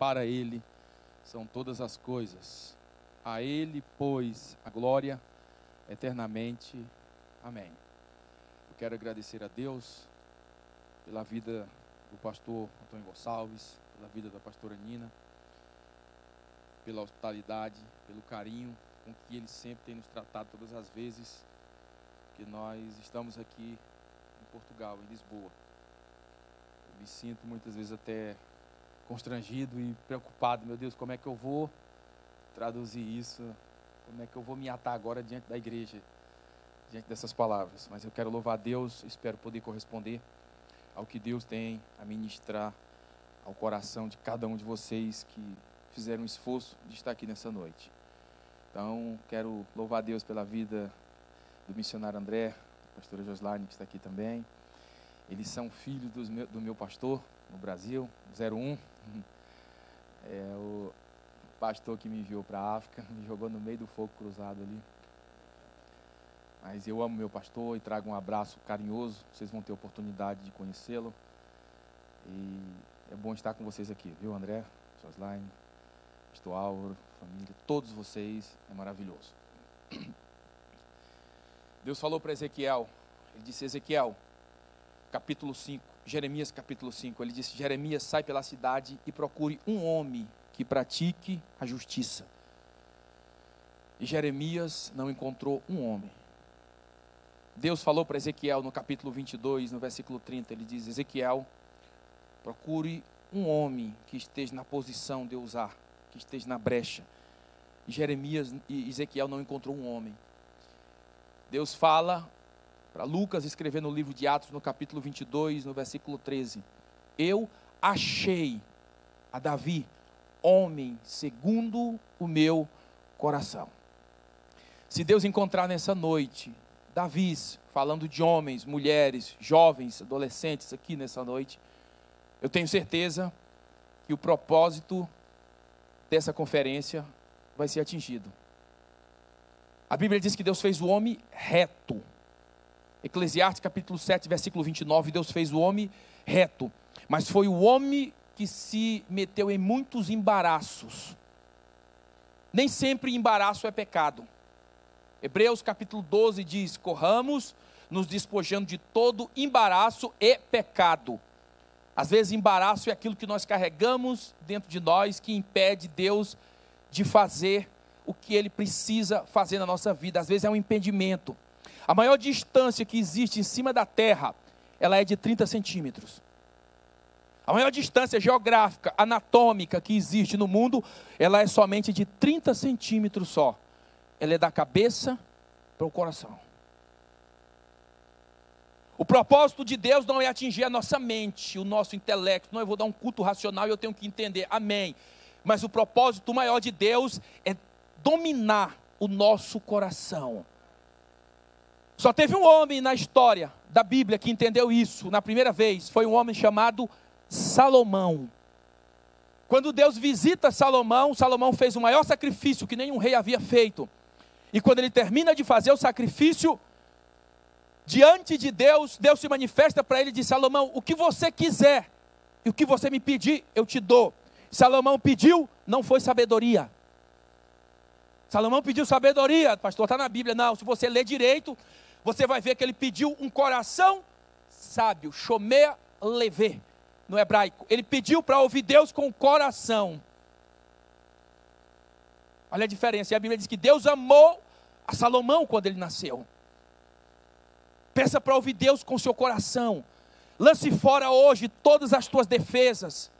para Ele são todas as coisas. A Ele, pois, a glória eternamente. Amém. Eu quero agradecer a Deus pela vida do pastor Antônio Gonçalves, pela vida da pastora Nina, pela hospitalidade, pelo carinho com que ele sempre tem nos tratado todas as vezes que nós estamos aqui em Portugal, em Lisboa. Eu me sinto muitas vezes até constrangido e preocupado. Meu Deus, como é que eu vou traduzir isso? Como é que eu vou me atar agora diante da igreja, diante dessas palavras? Mas eu quero louvar a Deus, espero poder corresponder ao que Deus tem a ministrar ao coração de cada um de vocês que fizeram um esforço de estar aqui nessa noite. Então, quero louvar a Deus pela vida do missionário André, da pastora Joslaine, que está aqui também. Eles são filhos do meu pastor no Brasil, 01. É o pastor que me enviou para a África, me jogou no meio do fogo cruzado ali. Mas eu amo meu pastor e trago um abraço carinhoso. Vocês vão ter oportunidade de conhecê-lo. E é bom estar com vocês aqui, viu, André, Joslaine, pastor Álvaro, família, todos vocês, é maravilhoso. Deus falou para Ezequiel, ele disse: Ezequiel, capítulo 5, Jeremias capítulo 5, ele disse: Jeremias, sai pela cidade e procure um homem que pratique a justiça. E Jeremias não encontrou um homem. Deus falou para Ezequiel no capítulo 22, no versículo 30, ele diz: Ezequiel, procure um homem que esteja na posição de usar, que esteja na brecha. E Jeremias e Ezequiel não encontrou um homem. Deus fala para Lucas escrever no livro de Atos, no capítulo 22, no versículo 13: eu achei a Davi, homem segundo o meu coração. Se Deus encontrar nessa noite Davis, falando de homens, mulheres, jovens, adolescentes aqui nessa noite, eu tenho certeza que o propósito dessa conferência vai ser atingido. A Bíblia diz que Deus fez o homem reto. Eclesiastes capítulo 7, versículo 29, Deus fez o homem reto. Mas foi o homem que se meteu em muitos embaraços. Nem sempre embaraço é pecado. Hebreus capítulo 12 diz: corramos, nos despojando de todo embaraço e pecado. Às vezes embaraço é aquilo que nós carregamos dentro de nós, que impede Deus de fazer o que Ele precisa fazer na nossa vida. Às vezes é um impedimento. A maior distância que existe em cima da terra, ela é de 30 centímetros. A maior distância geográfica, anatômica que existe no mundo, ela é somente de 30 centímetros só. Ela é da cabeça para o coração. O propósito de Deus não é atingir a nossa mente, o nosso intelecto. Não, eu vou dar um culto racional e eu tenho que entender. Amém. Mas o propósito maior de Deus é dominar o nosso coração. Só teve um homem na história da Bíblia que entendeu isso na primeira vez. Foi um homem chamado Salomão. Quando Deus visita Salomão, Salomão fez o maior sacrifício que nenhum rei havia feito. E quando ele termina de fazer o sacrifício, diante de Deus, Deus se manifesta para ele e diz: Salomão, o que você quiser e o que você me pedir, eu te dou. Salomão pediu, não foi sabedoria. Salomão pediu sabedoria, pastor, está na Bíblia. Não, se você ler direito, você vai ver que ele pediu um coração sábio, shomer levê, no hebraico. Ele pediu para ouvir Deus com o coração. Olha a diferença. E a Bíblia diz que Deus amou a Salomão quando ele nasceu. Peça para ouvir Deus com o seu coração. Lance fora hoje todas as tuas defesas.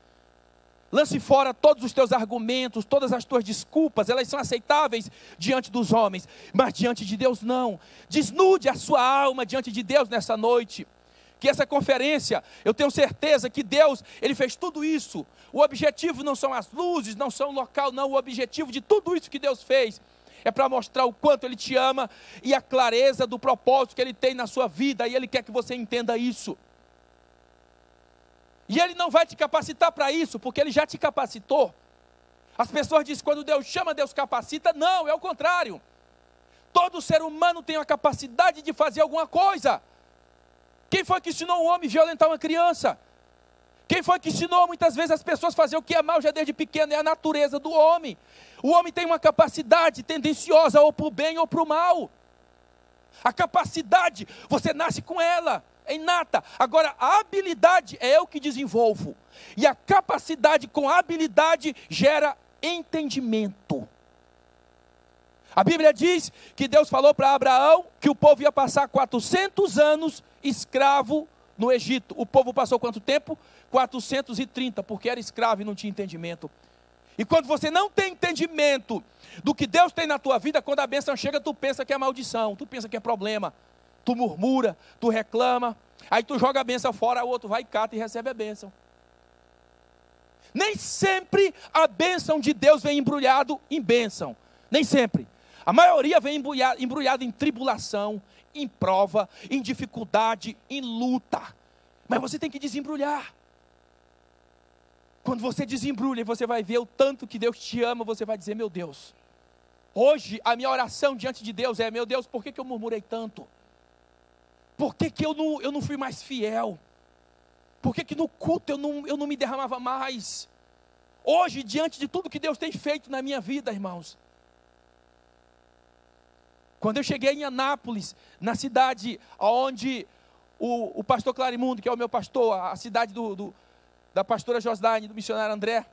Lance fora todos os teus argumentos, todas as tuas desculpas. Elas são aceitáveis diante dos homens, mas diante de Deus não. Desnude a sua alma diante de Deus nessa noite. Que essa conferência, eu tenho certeza que Deus, Ele fez tudo isso. O objetivo não são as luzes, não são o local, não. O objetivo de tudo isso que Deus fez é para mostrar o quanto Ele te ama e a clareza do propósito que Ele tem na sua vida. E Ele quer que você entenda isso. E Ele não vai te capacitar para isso, porque Ele já te capacitou. As pessoas dizem que quando Deus chama, Deus capacita. Não, é o contrário. Todo ser humano tem a capacidade de fazer alguma coisa. Quem foi que ensinou um homem a violentar uma criança? Quem foi que ensinou muitas vezes as pessoas a fazer o que é mal já desde pequeno? É a natureza do homem. O homem tem uma capacidade tendenciosa ou para o bem ou para o mal. A capacidade, você nasce com ela, é inata. Agora, a habilidade é eu que desenvolvo. E a capacidade com a habilidade gera entendimento. A Bíblia diz que Deus falou para Abraão que o povo ia passar 400 anos escravo no Egito. O povo passou quanto tempo? 430, porque era escravo e não tinha entendimento. E quando você não tem entendimento do que Deus tem na tua vida, quando a bênção chega, tu pensa que é maldição, tu pensa que é problema, tu murmura, tu reclama, aí tu joga a bênção fora, o outro vai e cata e recebe a bênção. Nem sempre a bênção de Deus vem embrulhado em bênção, nem sempre. A maioria vem embrulhado em tribulação, em prova, em dificuldade, em luta. Mas você tem que desembrulhar. Quando você desembrulha e você vai ver o tanto que Deus te ama, você vai dizer, meu Deus, hoje a minha oração diante de Deus é, meu Deus, por que eu murmurei tanto? Por que eu não fui mais fiel? Por que no culto eu não me derramava mais? Hoje, diante de tudo que Deus tem feito na minha vida, irmãos, quando eu cheguei em Anápolis, na cidade onde o pastor Clarimundo, que é o meu pastor, a cidade da pastora Josdaine, do missionário André,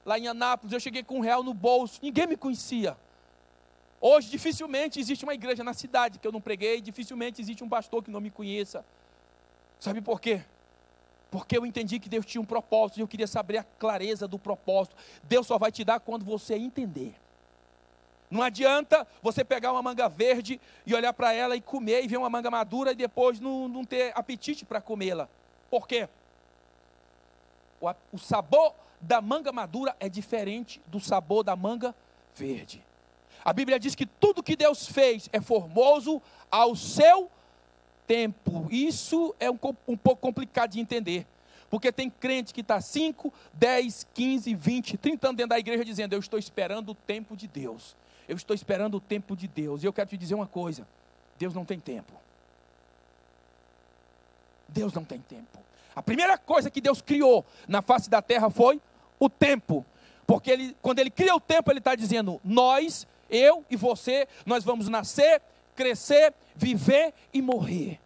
lá em Anápolis, eu cheguei com R$1 no bolso, ninguém me conhecia. Hoje, dificilmente existe uma igreja na cidade que eu não preguei, dificilmente existe um pastor que não me conheça. Sabe por quê? Porque eu entendi que Deus tinha um propósito, e eu queria saber a clareza do propósito. Deus só vai te dar quando você entender. Não adianta você pegar uma manga verde e olhar para ela e comer, e ver uma manga madura e depois não ter apetite para comê-la. Por quê? O sabor da manga madura é diferente do sabor da manga verde. A Bíblia diz que tudo que Deus fez é formoso ao seu tempo. Isso é um pouco complicado de entender. Porque tem crente que está 5, 10, 15, 20, 30 anos dentro da igreja dizendo, eu estou esperando o tempo de Deus. Eu estou esperando o tempo de Deus. E eu quero te dizer uma coisa, Deus não tem tempo. Deus não tem tempo. A primeira coisa que Deus criou na face da terra foi o tempo. Porque quando Ele cria o tempo, Ele está dizendo, nós, eu e você, nós vamos nascer, crescer, viver e morrer.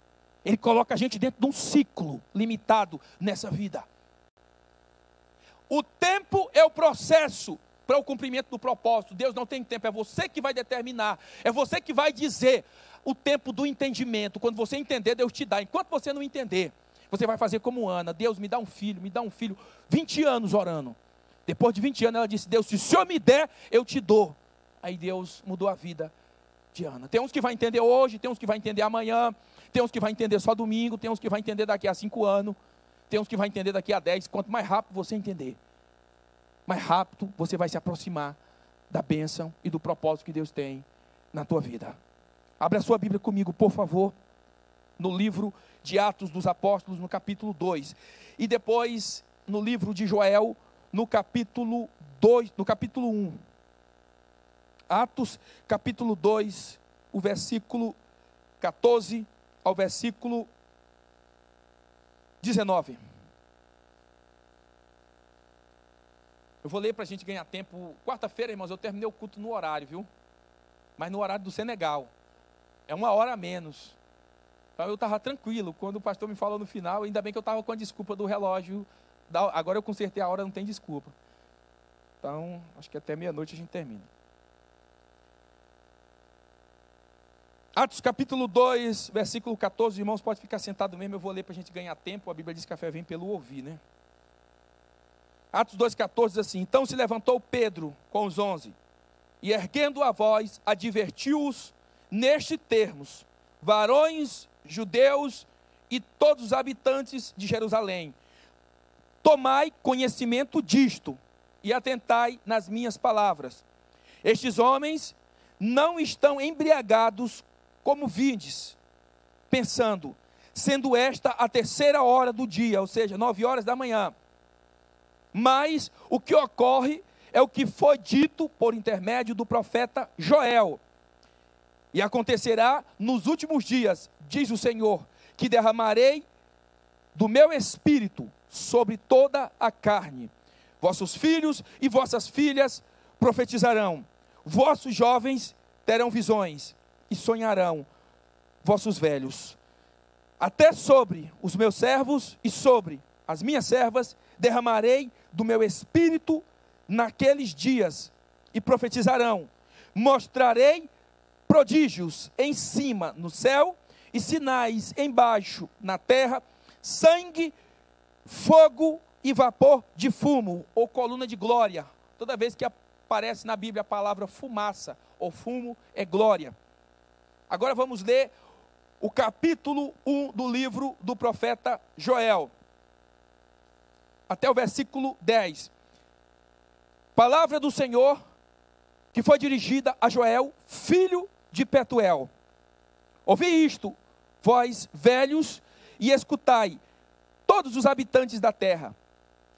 Ele coloca a gente dentro de um ciclo limitado nessa vida. O tempo é o processo para o cumprimento do propósito. Deus não tem tempo, é você que vai determinar, é você que vai dizer o tempo do entendimento. Quando você entender, Deus te dá. Enquanto você não entender, você vai fazer como Ana, Deus me dá um filho, 20 anos orando. Depois de 20 anos ela disse, Deus, se o Senhor me der, eu te dou. Aí Deus mudou a vida de Ana. Tem uns que vai entender hoje, tem uns que vai entender amanhã, tem uns que vai entender só domingo, tem uns que vai entender daqui a 5 anos, tem uns que vai entender daqui a 10, quanto mais rápido você entender, mais rápido você vai se aproximar da bênção e do propósito que Deus tem na tua vida. Abra a sua Bíblia comigo, por favor, no livro de Atos dos Apóstolos, no capítulo 2. E depois, no livro de Joel, no capítulo 2, no capítulo 1. Atos, capítulo 2, o versículo 14 ao versículo 19. Eu vou ler para a gente ganhar tempo. Quarta-feira, irmãos, eu terminei o culto no horário, viu? Mas no horário do Senegal. É 1 hora a menos. Então eu estava tranquilo. Quando o pastor me falou no final, ainda bem que eu estava com a desculpa do relógio. Agora eu consertei a hora, não tem desculpa. Então, acho que até meia-noite a gente termina. Atos capítulo 2, versículo 14. Irmãos, pode ficar sentado mesmo, eu vou ler para a gente ganhar tempo. A Bíblia diz que a fé vem pelo ouvir, né? Atos 2,14 diz assim, então se levantou Pedro com os 11, e erguendo a voz, advertiu-os neste termos, varões, judeus e todos os habitantes de Jerusalém, tomai conhecimento disto, e atentai nas minhas palavras. Estes homens não estão embriagados como vindes, pensando, sendo esta a 3ª hora do dia, ou seja, 9 horas da manhã. Mas o que ocorre é o que foi dito por intermédio do profeta Joel. E acontecerá nos últimos dias, diz o Senhor, que derramarei do meu espírito sobre toda a carne. Vossos filhos e vossas filhas profetizarão. Vossos jovens terão visões e sonharão vossos velhos. Até sobre os meus servos e sobre as minhas servas derramarei do meu espírito naqueles dias, e profetizarão. Mostrarei prodígios em cima no céu e sinais embaixo na terra, sangue, fogo e vapor de fumo, ou coluna de glória. Toda vez que aparece na Bíblia a palavra fumaça ou fumo, é glória. Agora vamos ler o capítulo 1 do livro do profeta Joel, até o versículo 10. Palavra do Senhor que foi dirigida a Joel, filho de Petuel. Ouvi isto, vós velhos, e escutai, todos os habitantes da terra.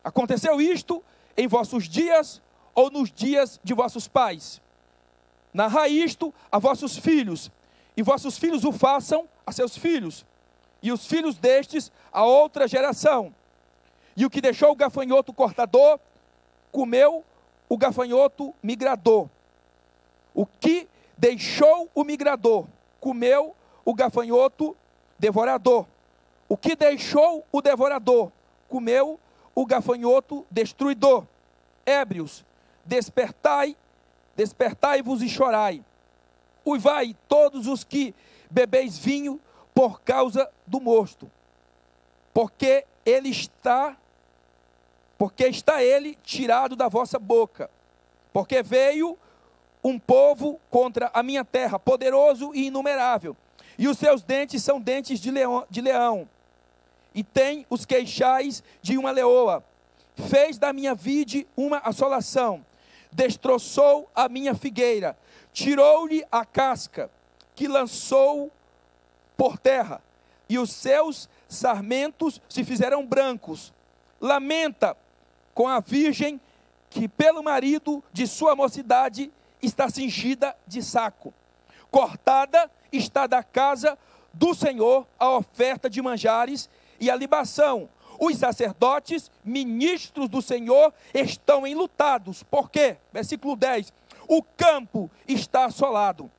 Aconteceu isto em vossos dias, ou nos dias de vossos pais. Narrai isto a vossos filhos, e vossos filhos o façam a seus filhos, e os filhos destes a outra geração. E o que deixou o gafanhoto cortador, comeu o gafanhoto migrador. O que deixou o migrador, comeu o gafanhoto devorador. O que deixou o devorador, comeu o gafanhoto destruidor. Ébrios, despertai-vos e chorai. Uivai todos os que bebeis vinho por causa do mosto, porque está ele tirado da vossa boca, porque veio um povo contra a minha terra, poderoso e inumerável, e os seus dentes são dentes de leão, e tem os queixais de uma leoa. Fez da minha vide uma assolação, destroçou a minha figueira, tirou-lhe a casca, que lançou por terra, e os seus sarmentos se fizeram brancos. Lamenta com a virgem que pelo marido de sua mocidade está cingida de saco. Cortada está da casa do Senhor a oferta de manjares e a libação. Os sacerdotes, ministros do Senhor, estão enlutados. Por quê? Versículo 10. O campo está assolado,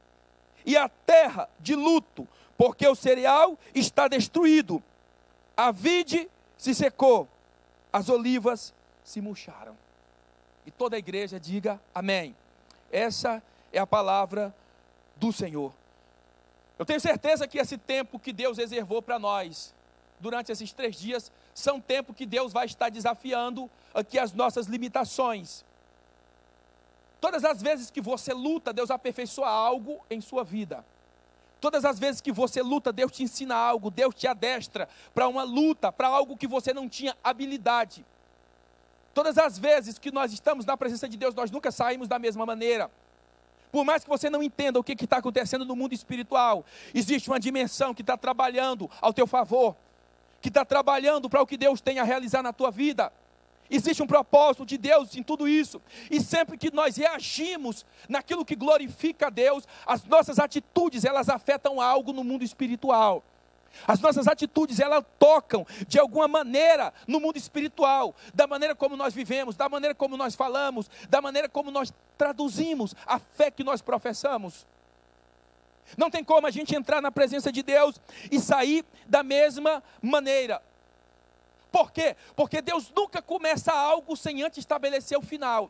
e a terra de luto, porque o cereal está destruído. A vide se secou, as olivas se murcharam. E toda a igreja diga amém. Essa é a palavra do Senhor. Eu tenho certeza que esse tempo que Deus reservou para nós, durante esses 3 dias, são tempo que Deus vai estar desafiando aqui as nossas limitações. Todas as vezes que você luta, Deus aperfeiçoa algo em sua vida. Todas as vezes que você luta, Deus te ensina algo, Deus te adestra para uma luta, para algo que você não tinha habilidade. Todas as vezes que nós estamos na presença de Deus, nós nunca saímos da mesma maneira. Por mais que você não entenda o que está acontecendo no mundo espiritual, existe uma dimensão que está trabalhando ao teu favor, que está trabalhando para o que Deus tem a realizar na tua vida. Existe um propósito de Deus em tudo isso, e sempre que nós reagimos naquilo que glorifica a Deus, as nossas atitudes, elas afetam algo no mundo espiritual. As nossas atitudes, elas tocam de alguma maneira no mundo espiritual, da maneira como nós vivemos, da maneira como nós falamos, da maneira como nós traduzimos a fé que nós professamos. Não tem como a gente entrar na presença de Deus e sair da mesma maneira. Por quê? Porque Deus nunca começa algo sem antes estabelecer o final.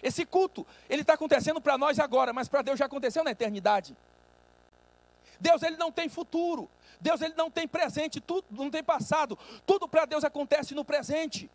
Esse culto, ele está acontecendo para nós agora, mas para Deus já aconteceu na eternidade. Deus, ele não tem futuro. Deus, ele não tem presente, tudo não tem passado. Tudo para Deus acontece no presente.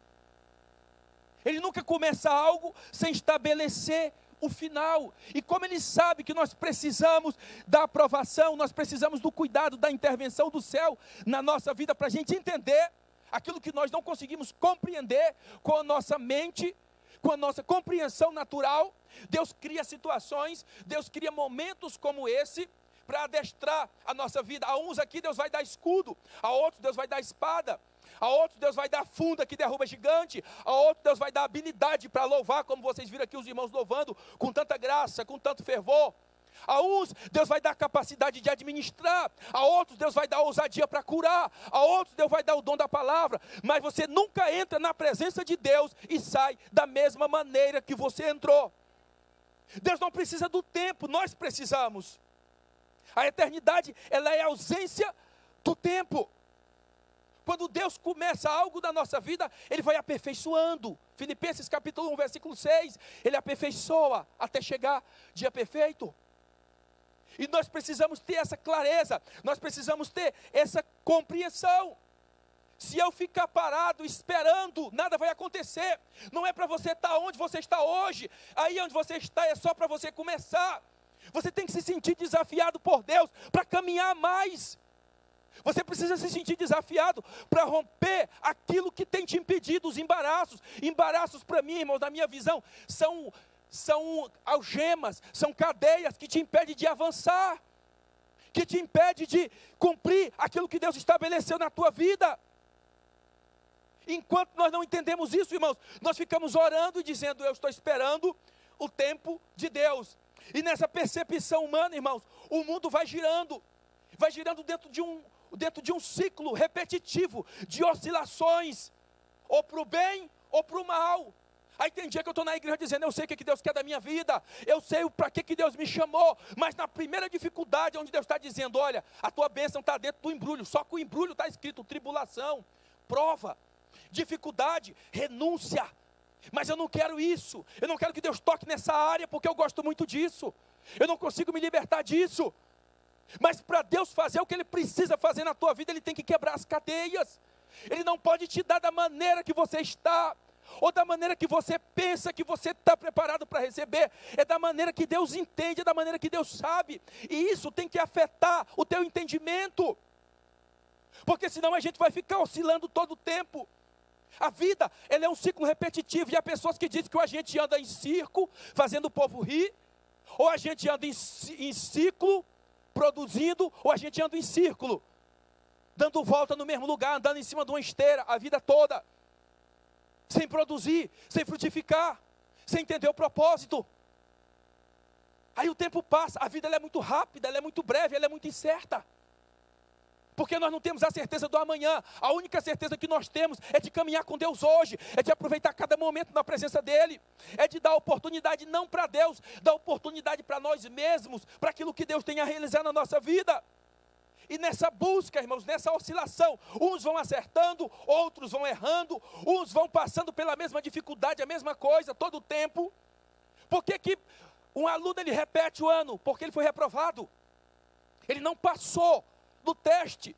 Ele nunca começa algo sem estabelecer o final. E como ele sabe que nós precisamos da aprovação, nós precisamos do cuidado, da intervenção do céu na nossa vida, para a gente entender aquilo que nós não conseguimos compreender com a nossa mente, com a nossa compreensão natural. Deus cria situações, Deus cria momentos como esse, para adestrar a nossa vida. A uns aqui Deus vai dar escudo, a outros Deus vai dar espada, a outros Deus vai dar funda que derruba gigante, a outros Deus vai dar habilidade para louvar, como vocês viram aqui os irmãos louvando, com tanta graça, com tanto fervor. A uns Deus vai dar capacidade de administrar, a outros Deus vai dar ousadia para curar, a outros Deus vai dar o dom da palavra, mas você nunca entra na presença de Deus e sai da mesma maneira que você entrou. Deus não precisa do tempo, nós precisamos. A eternidade, ela é a ausência do tempo. Quando Deus começa algo da nossa vida, Ele vai aperfeiçoando. Filipenses capítulo 1, versículo 6, Ele aperfeiçoa até chegar dia perfeito. E nós precisamos ter essa clareza, nós precisamos ter essa compreensão. Se eu ficar parado, esperando, nada vai acontecer. Não é para você estar onde você está hoje, aí onde você está é só para você começar. Você tem que se sentir desafiado por Deus para caminhar mais. Você precisa se sentir desafiado para romper aquilo que tem te impedido, os embaraços. Embaraços para mim, irmãos, na minha visão, são algemas, são cadeias que te impedem de avançar, que te impedem de cumprir aquilo que Deus estabeleceu na tua vida. Enquanto nós não entendemos isso, irmãos, nós ficamos orando e dizendo, eu estou esperando o tempo de Deus. E nessa percepção humana, irmãos, o mundo vai girando dentro de um ciclo repetitivo de oscilações, ou para o bem ou para o mal. Aí tem dia que eu estou na igreja dizendo, eu sei o que Deus quer da minha vida, eu sei para que Deus me chamou, mas na primeira dificuldade, onde Deus está dizendo, olha, a tua bênção está dentro do embrulho, só que o embrulho está escrito tribulação, prova, dificuldade, renúncia. Mas eu não quero isso, eu não quero que Deus toque nessa área, porque eu gosto muito disso, eu não consigo me libertar disso. Mas para Deus fazer o que Ele precisa fazer na tua vida, Ele tem que quebrar as cadeias. Ele não pode te dar da maneira que você está, ou da maneira que você pensa que você está preparado para receber. É da maneira que Deus entende, é da maneira que Deus sabe. E isso tem que afetar o teu entendimento, porque senão a gente vai ficar oscilando todo o tempo. A vida, ela é um ciclo repetitivo, e há pessoas que dizem que a gente anda em circo, fazendo o povo rir, ou a gente anda em ciclo, produzindo, ou a gente anda em círculo, dando volta no mesmo lugar, andando em cima de uma esteira, a vida toda, sem produzir, sem frutificar, sem entender o propósito. Aí o tempo passa, a vida ela é muito rápida, ela é muito breve, ela é muito incerta, porque nós não temos a certeza do amanhã. A única certeza que nós temos é de caminhar com Deus hoje, é de aproveitar cada momento na presença dEle, é de dar oportunidade não para Deus, dar oportunidade para nós mesmos, para aquilo que Deus tem a realizar na nossa vida. E nessa busca, irmãos, nessa oscilação, uns vão acertando, outros vão errando, uns vão passando pela mesma dificuldade, a mesma coisa, todo o tempo. Por que um aluno ele repete o ano? Porque ele foi reprovado, ele não passou no teste.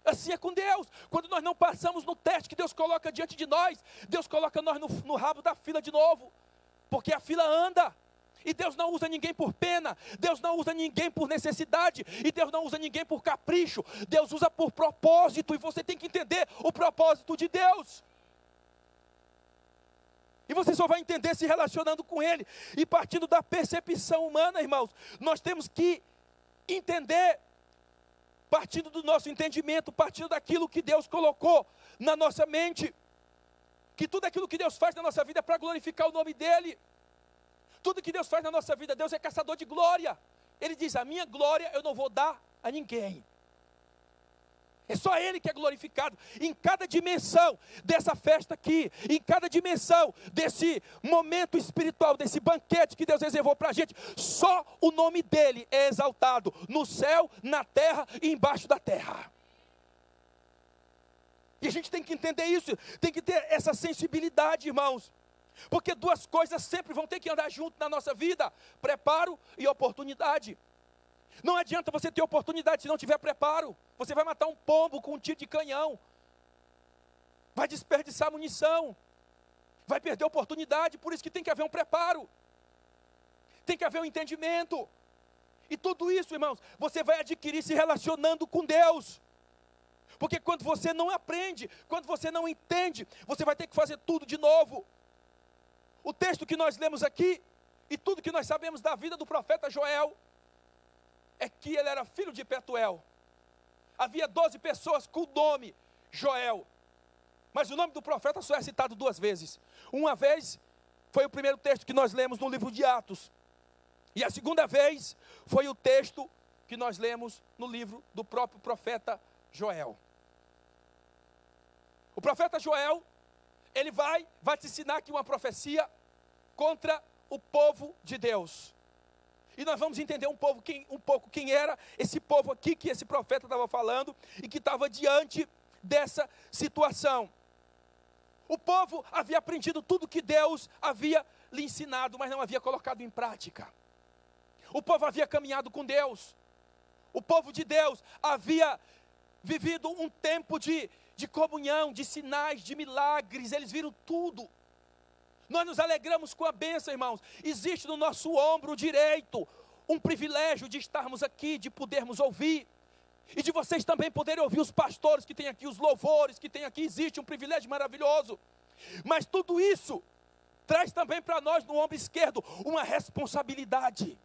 Assim é com Deus. Quando nós não passamos no teste que Deus coloca diante de nós, Deus coloca nós no rabo da fila de novo, porque a fila anda. E Deus não usa ninguém por pena, Deus não usa ninguém por necessidade, e Deus não usa ninguém por capricho, Deus usa por propósito, e você tem que entender o propósito de Deus. E você só vai entender se relacionando com Ele. E partindo da percepção humana, irmãos, nós temos que entender, partindo do nosso entendimento, partindo daquilo que Deus colocou na nossa mente, que tudo aquilo que Deus faz na nossa vida é para glorificar o nome dEle. Tudo que Deus faz na nossa vida, Deus é caçador de glória. Ele diz, a minha glória eu não vou dar a ninguém. É só Ele que é glorificado. Em cada dimensão dessa festa aqui, em cada dimensão desse momento espiritual, desse banquete que Deus reservou para a gente, só o nome dEle é exaltado, no céu, na terra e embaixo da terra. E a gente tem que entender isso, tem que ter essa sensibilidade, irmãos. Porque duas coisas sempre vão ter que andar junto na nossa vida: preparo e oportunidade. Não adianta você ter oportunidade se não tiver preparo. Você vai matar um pombo com um tiro de canhão, vai desperdiçar munição, vai perder oportunidade. Por isso que tem que haver um preparo, tem que haver um entendimento. E tudo isso, irmãos, você vai adquirir se relacionando com Deus. Porque quando você não aprende, quando você não entende, você vai ter que fazer tudo de novo. O texto que nós lemos aqui, e tudo que nós sabemos da vida do profeta Joel, é que ele era filho de Petuel. Havia 12 pessoas com o nome Joel, mas o nome do profeta só é citado 2 vezes. Uma vez, foi o primeiro texto que nós lemos no livro de Atos, E a segunda vez foi o texto que nós lemos no livro do próprio profeta Joel. O profeta Joel, ele vai te ensinar aqui uma profecia contra o povo de Deus. E nós vamos entender um pouco quem era esse povo aqui que esse profeta estava falando e que estava diante dessa situação. O povo havia aprendido tudo que Deus havia lhe ensinado, mas não havia colocado em prática. O povo havia caminhado com Deus. O povo de Deus havia vivido um tempo de comunhão, de sinais, de milagres. Eles viram tudo. Nós nos alegramos com a bênção, irmãos. Existe no nosso ombro direito um privilégio de estarmos aqui, de podermos ouvir. E de vocês também poderem ouvir os pastores que tem aqui, os louvores que tem aqui. Existe um privilégio maravilhoso. Mas tudo isso traz também para nós no ombro esquerdo uma responsabilidade.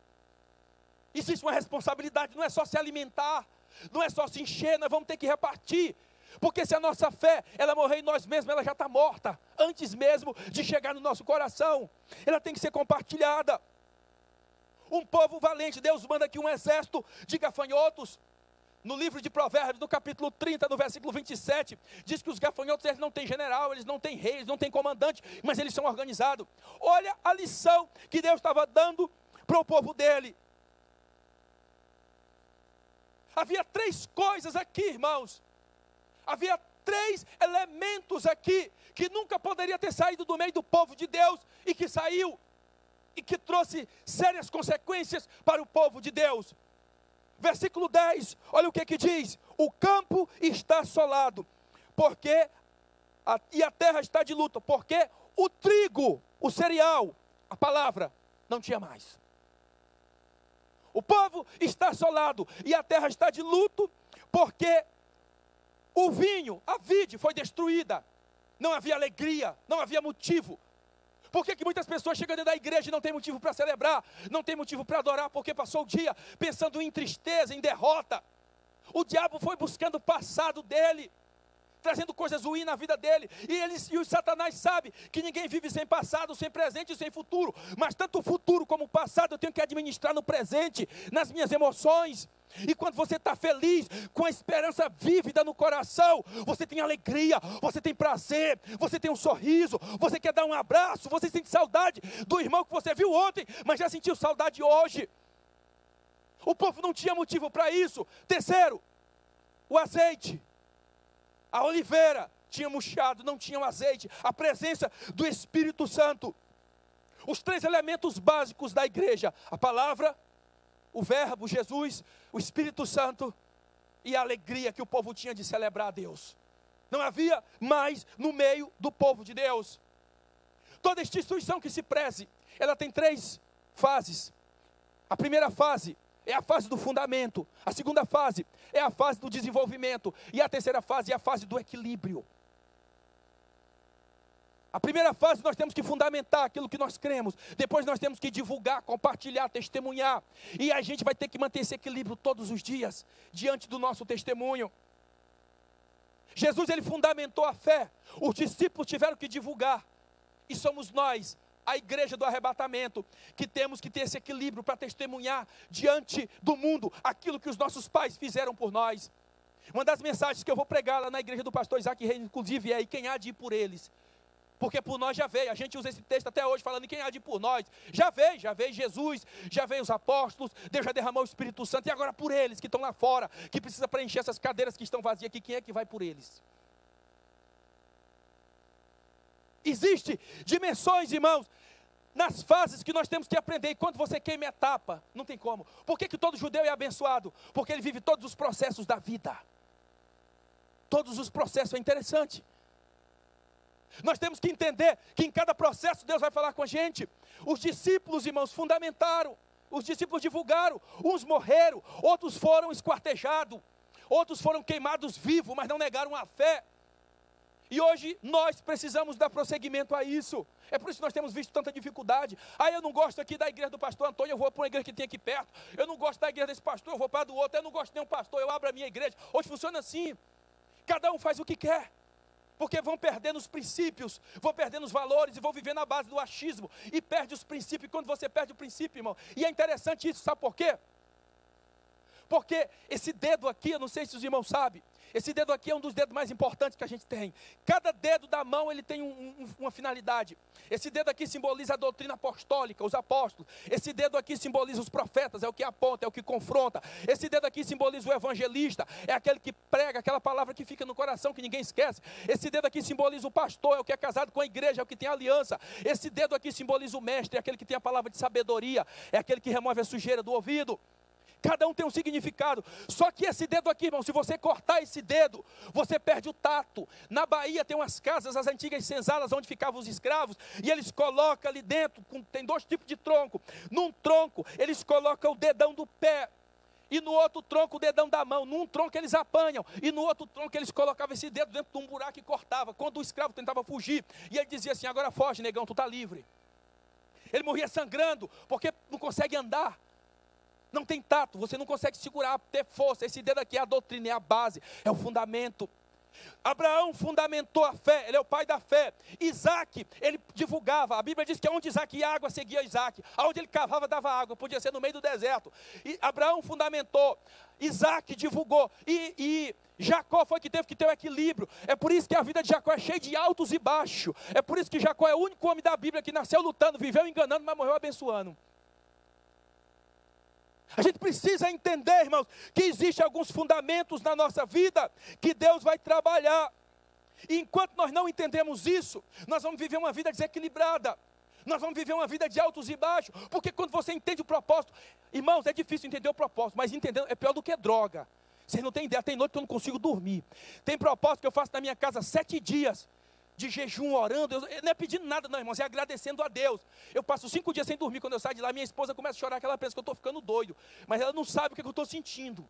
Existe uma responsabilidade, não é só se alimentar, não é só se encher, nós vamos ter que repartir. Porque se a nossa fé, ela morrer em nós mesmos, ela já está morta, antes mesmo de chegar no nosso coração. Ela tem que ser compartilhada. Um povo valente, Deus manda aqui um exército de gafanhotos. No livro de Provérbios, no capítulo 30, no versículo 27, diz que os gafanhotos, eles não têm general, eles não têm rei, eles não têm comandante, mas eles são organizados. Olha a lição que Deus estava dando para o povo dele. Havia 3 coisas aqui, irmãos. Havia 3 elementos aqui que nunca poderia ter saído do meio do povo de Deus e que saiu e que trouxe sérias consequências para o povo de Deus. Versículo 10, olha o que diz: o campo está assolado, e a terra está de luto, porque o trigo, o cereal, a palavra, não tinha mais. O povo está assolado e a terra está de luto, porque o vinho, a vide foi destruída. Não havia alegria, não havia motivo. Por que muitas pessoas chegam dentro da igreja e não tem motivo para celebrar, não tem motivo para adorar, porque passou o dia pensando em tristeza, em derrota. O diabo foi buscando o passado dele, trazendo coisas ruins na vida dele, e o Satanás sabe que ninguém vive sem passado, sem presente e sem futuro, mas tanto o futuro como o passado eu tenho que administrar no presente, nas minhas emoções. E quando você está feliz, com a esperança vívida no coração, você tem alegria, você tem prazer, você tem um sorriso, você quer dar um abraço, você sente saudade do irmão que você viu ontem, mas já sentiu saudade hoje. O povo não tinha motivo para isso. Terceiro, o azeite. A oliveira tinha murchado, não tinha o azeite, a presença do Espírito Santo. Os 3 elementos básicos da igreja: a palavra, o verbo, Jesus, o Espírito Santo e a alegria que o povo tinha de celebrar a Deus. Não havia mais no meio do povo de Deus. Toda instituição que se preze, ela tem 3 fases. A primeira fase é a fase do fundamento. A segunda fase é a fase do desenvolvimento. E a terceira fase é a fase do equilíbrio. A primeira fase nós temos que fundamentar aquilo que nós cremos. Depois nós temos que divulgar, compartilhar, testemunhar. E a gente vai ter que manter esse equilíbrio todos os dias, diante do nosso testemunho. Jesus, ele fundamentou a fé. Os discípulos tiveram que divulgar. E somos nós, a igreja do arrebatamento, que temos que ter esse equilíbrio para testemunhar diante do mundo aquilo que os nossos pais fizeram por nós. Uma das mensagens que eu vou pregar lá na igreja do pastor Isaac Reis, inclusive, é: e quem há de ir por eles? Porque por nós já veio. A gente usa esse texto até hoje falando em quem há de ir por nós. Já veio Jesus, já veio os apóstolos, Deus já derramou o Espírito Santo, e agora por eles que estão lá fora, que precisa preencher essas cadeiras que estão vazias aqui. Quem é que vai por eles? Existem dimensões, irmãos, nas fases que nós temos que aprender. E quando você queima etapa, não tem como. Por que todo judeu é abençoado? Porque ele vive todos os processos da vida. Todos os processos, é interessante. Nós temos que entender que em cada processo Deus vai falar com a gente. Os discípulos, irmãos, fundamentaram. Os discípulos divulgaram. Uns morreram, outros foram esquartejados, outros foram queimados vivos, mas não negaram a fé. E hoje nós precisamos dar prosseguimento a isso. É por isso que nós temos visto tanta dificuldade. Eu não gosto aqui da igreja do pastor Antônio, eu vou para uma igreja que tem aqui perto. Eu não gosto da igreja desse pastor, eu vou para a do outro. Eu não gosto de nenhum pastor, eu abro a minha igreja. Hoje funciona assim. Cada um faz o que quer. Porque vão perdendo os princípios, vão perdendo os valores e vão viver na base do achismo. E perde os princípios. E quando você perde o princípio, irmão, e é interessante isso, sabe por quê? Porque esse dedo aqui, eu não sei se os irmãos sabem, esse dedo aqui é um dos dedos mais importantes que a gente tem. Cada dedo da mão, ele tem uma finalidade. Esse dedo aqui simboliza a doutrina apostólica, os apóstolos. Esse dedo aqui simboliza os profetas, é o que aponta, é o que confronta. Esse dedo aqui simboliza o evangelista, é aquele que prega, aquela palavra que fica no coração, que ninguém esquece. Esse dedo aqui simboliza o pastor, é o que é casado com a igreja, é o que tem aliança. Esse dedo aqui simboliza o mestre, é aquele que tem a palavra de sabedoria, é aquele que remove a sujeira do ouvido. Cada um tem um significado. Só que esse dedo aqui, irmão, se você cortar esse dedo, você perde o tato. Na Bahia tem umas casas, as antigas senzalas, onde ficavam os escravos, e eles colocam ali dentro, tem 2 tipos de tronco. Num tronco, eles colocam o dedão do pé, e no outro tronco o dedão da mão. Num tronco eles apanham, e no outro tronco eles colocavam esse dedo dentro de um buraco e cortavam. Quando o escravo tentava fugir, e ele dizia assim: agora foge, negão, tu está livre. Ele morria sangrando, porque não consegue andar. Não tem tato, você não consegue segurar, ter força. Esse dedo aqui é a doutrina, é a base, é o fundamento. Abraão fundamentou a fé, ele é o pai da fé. Isaac, ele divulgava, a Bíblia diz que onde Isaac ia, água seguia Isaac. Aonde ele cavava, dava água, podia ser no meio do deserto. E Abraão fundamentou, Isaac divulgou, e Jacó foi que teve que ter o equilíbrio. É por isso que a vida de Jacó é cheia de altos e baixos. É por isso que Jacó é o único homem da Bíblia que nasceu lutando, viveu enganando, mas morreu abençoando. A gente precisa entender, irmãos, que existem alguns fundamentos na nossa vida que Deus vai trabalhar. E enquanto nós não entendemos isso, nós vamos viver uma vida desequilibrada. Nós vamos viver uma vida de altos e baixos. Porque quando você entende o propósito, irmãos, é difícil entender o propósito, mas entender é pior do que droga. Vocês não têm ideia, tem noite que eu não consigo dormir. Tem propósito que eu faço na minha casa 7 dias. De jejum, orando, não é pedindo nada não, irmãos, é agradecendo a Deus. Eu passo 5 dias sem dormir, quando eu saio de lá, minha esposa começa a chorar, que ela pensa que eu estou ficando doido, mas ela não sabe o que eu estou sentindo.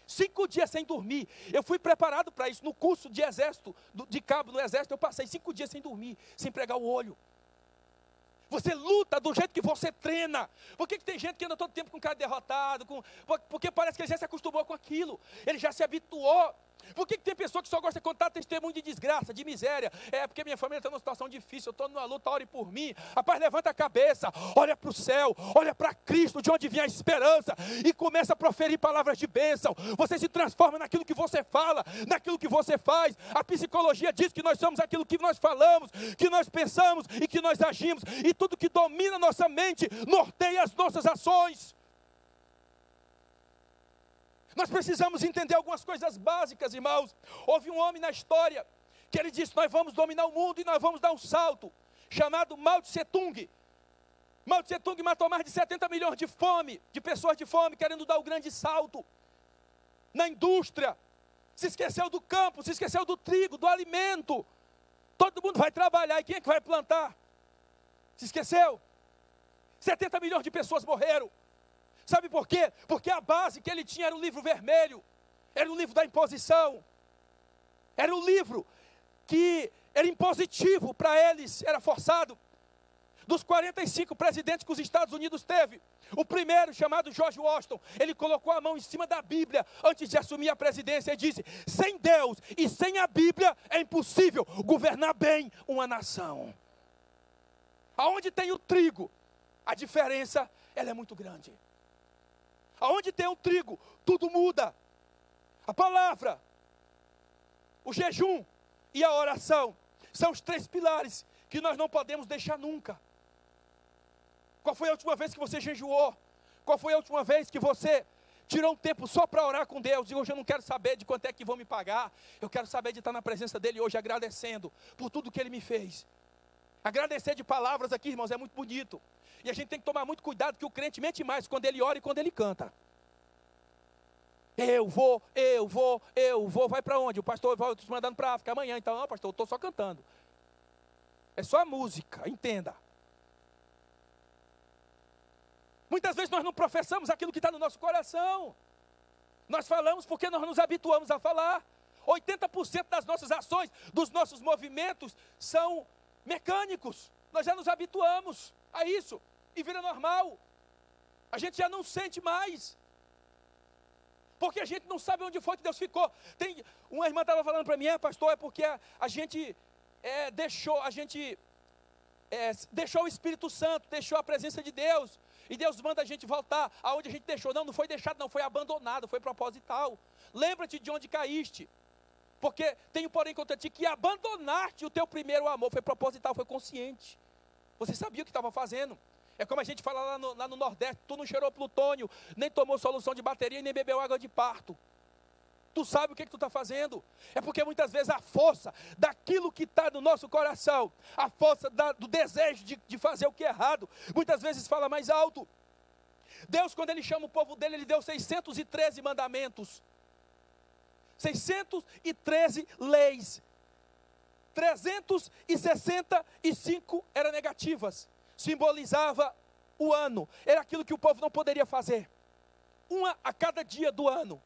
5 dias sem dormir, eu fui preparado para isso, no curso de exército, de cabo no exército, eu passei 5 dias sem dormir, sem pregar o olho. Você luta do jeito que você treina. Por que tem gente que anda todo tempo com cara derrotado? Porque parece que ele já se acostumou com aquilo, ele já se habituou. Por que tem pessoa que só gosta de contar testemunho de desgraça, de miséria? É porque minha família está numa situação difícil, eu estou numa luta, ore por mim. Rapaz, levanta a cabeça, olha para o céu, olha para Cristo, de onde vem a esperança, e começa a proferir palavras de bênção. Você se transforma naquilo que você fala, naquilo que você faz. A psicologia diz que nós somos aquilo que nós falamos, que nós pensamos e que nós agimos. E tudo que domina nossa mente norteia as nossas ações. Nós precisamos entender algumas coisas básicas, irmãos. Houve um homem na história que ele disse: nós vamos dominar o mundo e nós vamos dar um salto, chamado Mao Tse Tung. Mao Tse Tung matou mais de 70 milhões de pessoas de fome, querendo dar o grande salto na indústria. Se esqueceu do campo, se esqueceu do trigo, do alimento. Todo mundo vai trabalhar, e quem é que vai plantar? Se esqueceu. 70 milhões de pessoas morreram. Sabe por quê? Porque a base que ele tinha era o livro vermelho, era o livro da imposição, era o livro que era impositivo para eles, era forçado. Dos 45 presidentes que os Estados Unidos teve, o primeiro, chamado George Washington, ele colocou a mão em cima da Bíblia antes de assumir a presidência e disse: sem Deus e sem a Bíblia é impossível governar bem uma nação. Aonde tem o trigo, a diferença ela é muito grande. Aonde tem o trigo, tudo muda. A palavra, o jejum e a oração são os 3 pilares que nós não podemos deixar nunca. Qual foi a última vez que você jejuou? Qual foi a última vez que você tirou um tempo só para orar com Deus? E hoje eu não quero saber de quanto é que vão me pagar. Eu quero saber de estar na presença dEle hoje, agradecendo por tudo que Ele me fez. Agradecer de palavras aqui, irmãos, é muito bonito. E a gente tem que tomar muito cuidado, que o crente mente mais quando ele ora e quando ele canta. Eu vou, vai para onde? O pastor vai te mandando para a África amanhã. Então, não, pastor, eu estou só cantando. É só a música, entenda. Muitas vezes nós não professamos aquilo que está no nosso coração. Nós falamos porque nós nos habituamos a falar. 80% das nossas ações, dos nossos movimentos, são mecânicos. Nós já nos habituamos a isso e vira normal. A gente já não sente mais. Porque a gente não sabe onde foi que Deus ficou. Uma irmã estava falando para mim, pastor, é porque a gente deixou o Espírito Santo, deixou a presença de Deus, e Deus manda a gente voltar aonde a gente deixou. Não foi deixado, não, foi abandonado, foi proposital. Lembra-te de onde caíste, porque tenho porém contra ti que abandonaste o teu primeiro amor. Foi proposital, foi consciente. Você sabia o que estava fazendo. É como a gente fala lá no Nordeste: tu não cheirou plutônio, nem tomou solução de bateria, nem bebeu água de parto. Tu sabe o que tu está fazendo. É porque muitas vezes a força daquilo que está no nosso coração, a força do desejo de fazer o que é errado, muitas vezes fala mais alto. Deus, quando Ele chama o povo dele, Ele deu 613 mandamentos, 613 leis, 365 eram negativas. Simbolizava o ano, era aquilo que o povo não poderia fazer, uma a cada dia do ano.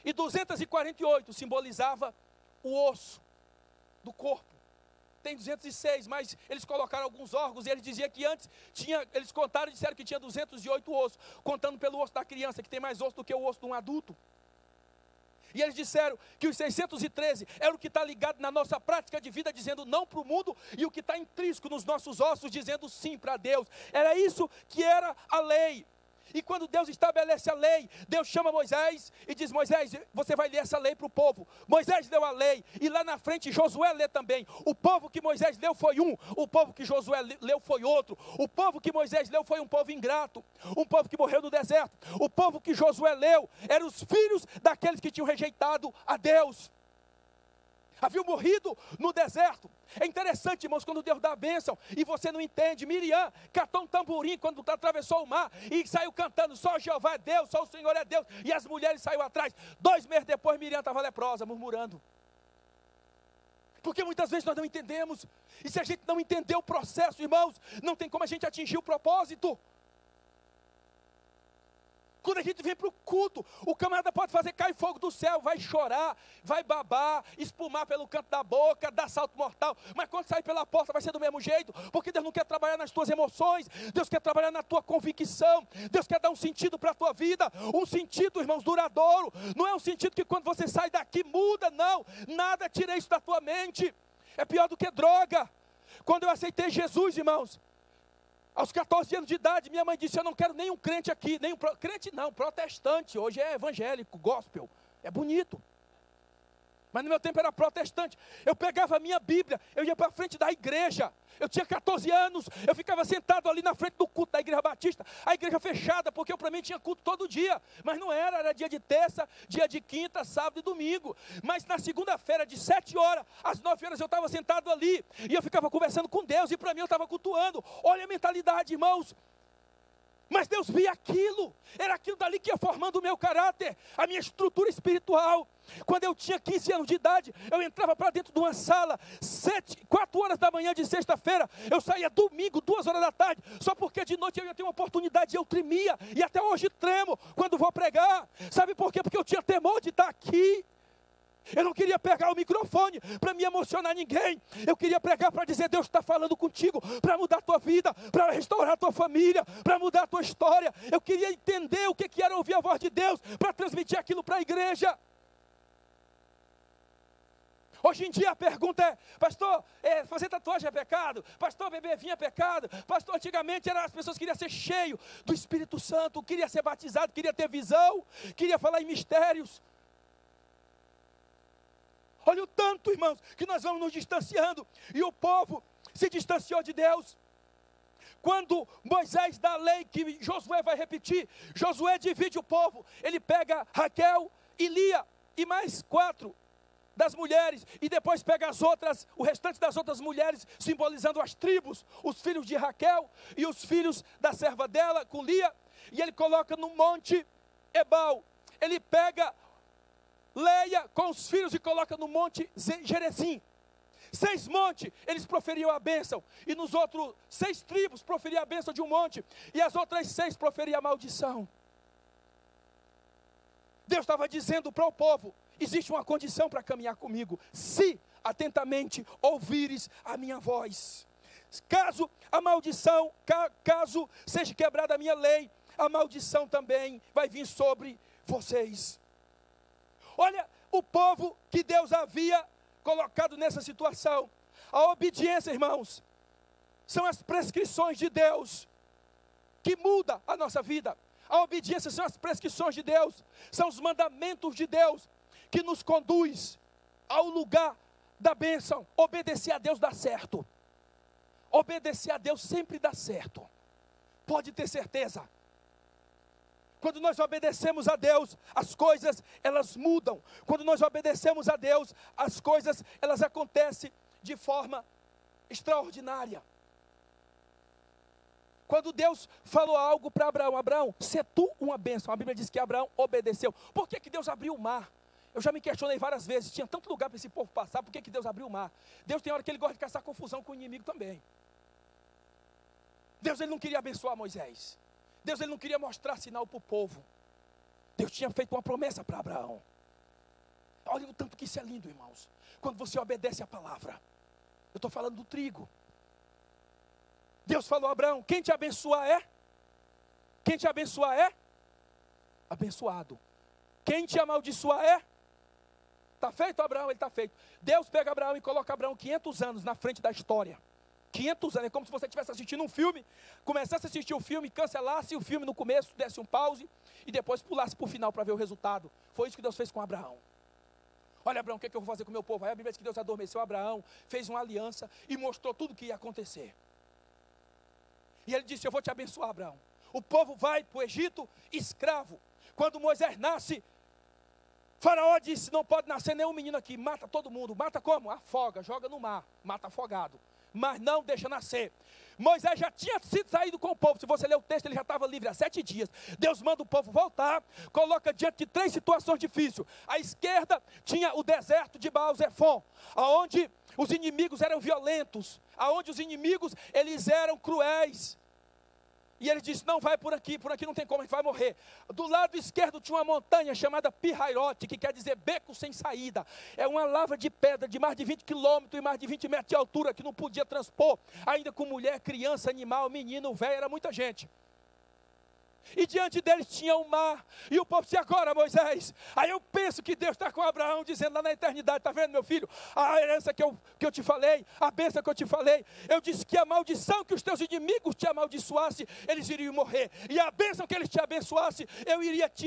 E 248 simbolizava o osso do corpo. Tem 206, mas eles colocaram alguns órgãos, e eles diziam que antes eles contaram e disseram que tinha 208 ossos, contando pelo osso da criança, que tem mais osso do que o osso de um adulto. E eles disseram que os 613 era o que está ligado na nossa prática de vida, dizendo não para o mundo, e o que está intrínseco nos nossos ossos, dizendo sim para Deus. Era isso que era a lei. E quando Deus estabelece a lei, Deus chama Moisés e diz: Moisés, você vai ler essa lei para o povo. Moisés leu a lei, e lá na frente Josué lê também. O povo que Moisés leu foi um, o povo que Josué leu foi outro. O povo que Moisés leu foi um povo ingrato, um povo que morreu no deserto. O povo que Josué leu eram os filhos daqueles que tinham rejeitado a Deus, haviam morrido no deserto. É interessante, irmãos, quando Deus dá a bênção e você não entende. Miriam catou um tamborim quando atravessou o mar e saiu cantando: só Jeová é Deus, só o Senhor é Deus. E as mulheres saíram atrás. 2 meses depois, Miriam estava leprosa, murmurando. Porque muitas vezes nós não entendemos. E se a gente não entender o processo, irmãos, não tem como a gente atingir o propósito. Quando a gente vem para o culto, o camarada pode fazer cair fogo do céu, vai chorar, vai babar, espumar pelo canto da boca, dar salto mortal. Mas quando sair pela porta vai ser do mesmo jeito, porque Deus não quer trabalhar nas tuas emoções, Deus quer trabalhar na tua convicção, Deus quer dar um sentido para a tua vida, um sentido, irmãos, duradouro. Não é um sentido que quando você sai daqui muda, não. Nada tira isso da tua mente. É pior do que droga. Quando eu aceitei Jesus, irmãos, aos 14 anos de idade, minha mãe disse: eu não quero nenhum crente aqui, crente não, protestante, hoje é evangélico, gospel, é bonito. Mas no meu tempo era protestante. Eu pegava a minha Bíblia, eu ia para a frente da igreja. Eu tinha 14 anos, eu ficava sentado ali na frente do culto da igreja batista, a igreja fechada, porque para mim tinha culto todo dia. Mas não era dia de terça, dia de quinta, sábado e domingo. Mas na segunda-feira, de 7 horas às 9 horas, eu estava sentado ali, e eu ficava conversando com Deus, e para mim eu estava cultuando. Olha a mentalidade, irmãos. Mas Deus via aquilo, era aquilo dali que ia formando o meu caráter, a minha estrutura espiritual. Quando eu tinha 15 anos de idade, eu entrava para dentro de uma sala, 4 horas da manhã de sexta-feira, eu saía domingo, 2 horas da tarde, só porque de noite eu ia ter uma oportunidade, e eu tremia, e até hoje tremo quando vou pregar. Sabe por quê? Porque eu tinha temor de estar aqui. Eu não queria pegar o microfone para me emocionar ninguém. Eu queria pregar para dizer: Deus está falando contigo, para mudar a tua vida, para restaurar a tua família, para mudar a tua história. Eu queria entender o que era ouvir a voz de Deus, para transmitir aquilo para a igreja. Hoje em dia a pergunta é: pastor, fazer tatuagem é pecado? Pastor, beber vinho é pecado? Pastor, antigamente as pessoas queriam ser cheios do Espírito Santo, queria ser batizado, queria ter visão, queria falar em mistérios. Olha o tanto, irmãos, que nós vamos nos distanciando. E o povo se distanciou de Deus. Quando Moisés dá a lei que Josué vai repetir, Josué divide o povo. Ele pega Raquel e Lia e mais 4 das mulheres, e depois pega o restante das outras mulheres, simbolizando as tribos, os filhos de Raquel e os filhos da serva dela, com Lia, e ele coloca no monte Ebal. Ele pega Leia com os filhos e coloca no monte Gerizim. 6 montes eles proferiam a bênção, e nos outros 6 tribos proferiam a bênção de um monte, e as outras 6 proferiam a maldição. Deus estava dizendo para o povo: existe uma condição para caminhar comigo, se atentamente ouvires a minha voz. Caso a maldição, caso seja quebrada a minha lei, a maldição também vai vir sobre vocês. Olha o povo que Deus havia colocado nessa situação. A obediência, irmãos, são as prescrições de Deus que muda a nossa vida. A obediência são as prescrições de Deus, são os mandamentos de Deus que nos conduz ao lugar da bênção. Obedecer a Deus dá certo. Obedecer a Deus sempre dá certo. Pode ter certeza. Quando nós obedecemos a Deus, as coisas, elas mudam. Quando nós obedecemos a Deus, as coisas, elas acontecem de forma extraordinária. Quando Deus falou algo para Abraão: Abraão, se tu uma bênção. A Bíblia diz que Abraão obedeceu. Por que Deus abriu o mar? Eu já me questionei várias vezes. Tinha tanto lugar para esse povo passar. Por que Deus abriu o mar? Deus tem hora que Ele gosta de caçar confusão com o inimigo também. Deus, Ele não queria abençoar Moisés. Deus, Ele não queria mostrar sinal para o povo. Deus tinha feito uma promessa para Abraão. Olha o tanto que isso é lindo, irmãos. Quando você obedece a palavra. Eu estou falando do trigo. Deus falou a Abraão: quem te abençoar é? Quem te abençoar é? Abençoado. Quem te amaldiçoar é? Está feito, Abraão? Ele está feito. Deus pega Abraão e coloca Abraão 500 anos na frente da história. 500 anos, é como se você estivesse assistindo um filme, começasse a assistir o filme, cancelasse o filme no começo, desse um pause, e depois pulasse para o final para ver o resultado. Foi isso que Deus fez com Abraão. Olha, Abraão, o que eu vou fazer com o meu povo? Aí a Bíblia diz que Deus adormeceu Abraão, fez uma aliança e mostrou tudo o que ia acontecer. E Ele disse: eu vou te abençoar, Abraão. O povo vai para o Egito escravo. Quando Moisés nasce, Faraó disse: não pode nascer nenhum menino aqui, mata todo mundo. Mata como? Afoga, joga no mar, mata afogado. Mas não deixa nascer. Moisés já tinha sido saído com o povo. Se você ler o texto, ele já estava livre há 7 dias. Deus manda o povo voltar, coloca diante de 3 situações difíceis. À esquerda tinha o deserto de Baal-Zefon, aonde os inimigos eram violentos, aonde os inimigos, eles eram cruéis. E ele disse: não vai por aqui não tem como, a gente vai morrer. Do lado esquerdo tinha uma montanha chamada Pirairote, que quer dizer beco sem saída. É uma lava de pedra de mais de 20 quilômetros e mais de 20 metros de altura, que não podia transpor, ainda com mulher, criança, animal, menino, velho, era muita gente. E diante deles tinha o mar. E o povo disse: agora, Moisés. Aí eu penso que Deus está com Abraão, dizendo lá na eternidade: está vendo, meu filho, a herança que eu te falei, a bênção que eu te falei. Eu disse que a maldição que os teus inimigos te amaldiçoassem, eles iriam morrer. E a bênção que eles te abençoassem,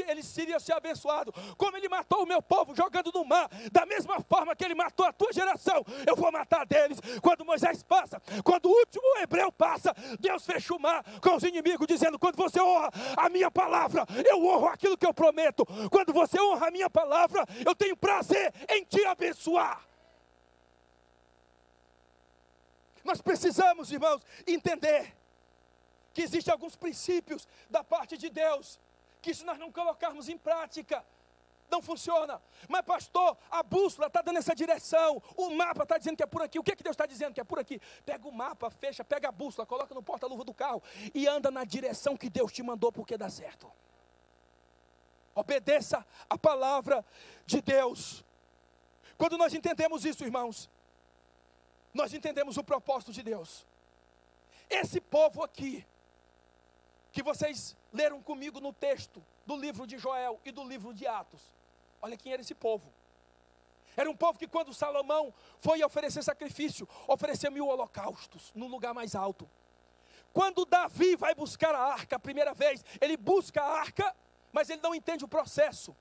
eles iriam ser abençoados. Como ele matou o meu povo jogando no mar, da mesma forma que ele matou a tua geração, eu vou matar deles. Quando Moisés passa, quando o último hebreu passa, Deus fecha o mar com os inimigos, dizendo: quando você honra a minha palavra, eu honro aquilo que eu prometo. Quando você honra a minha palavra, eu tenho prazer em te abençoar. Nós precisamos, irmãos, entender que existem alguns princípios da parte de Deus, que se nós não colocarmos em prática, não funciona. Mas pastor, a bússola está dando essa direção, o mapa está dizendo que é por aqui. O que Deus está dizendo que é por aqui? Pega o mapa, fecha, pega a bússola, coloca no porta-luva do carro e anda na direção que Deus te mandou, porque dá certo. Obedeça a palavra de Deus. Quando nós entendemos isso, irmãos, nós entendemos o propósito de Deus. Esse povo aqui, que vocês leram comigo no texto do livro de Joel e do livro de Atos, olha quem era esse povo. Era um povo que, quando Salomão foi oferecer sacrifício, ofereceu 1000 holocaustos no lugar mais alto. Quando Davi vai buscar a arca a primeira vez, ele busca a arca, mas ele não entende o processo.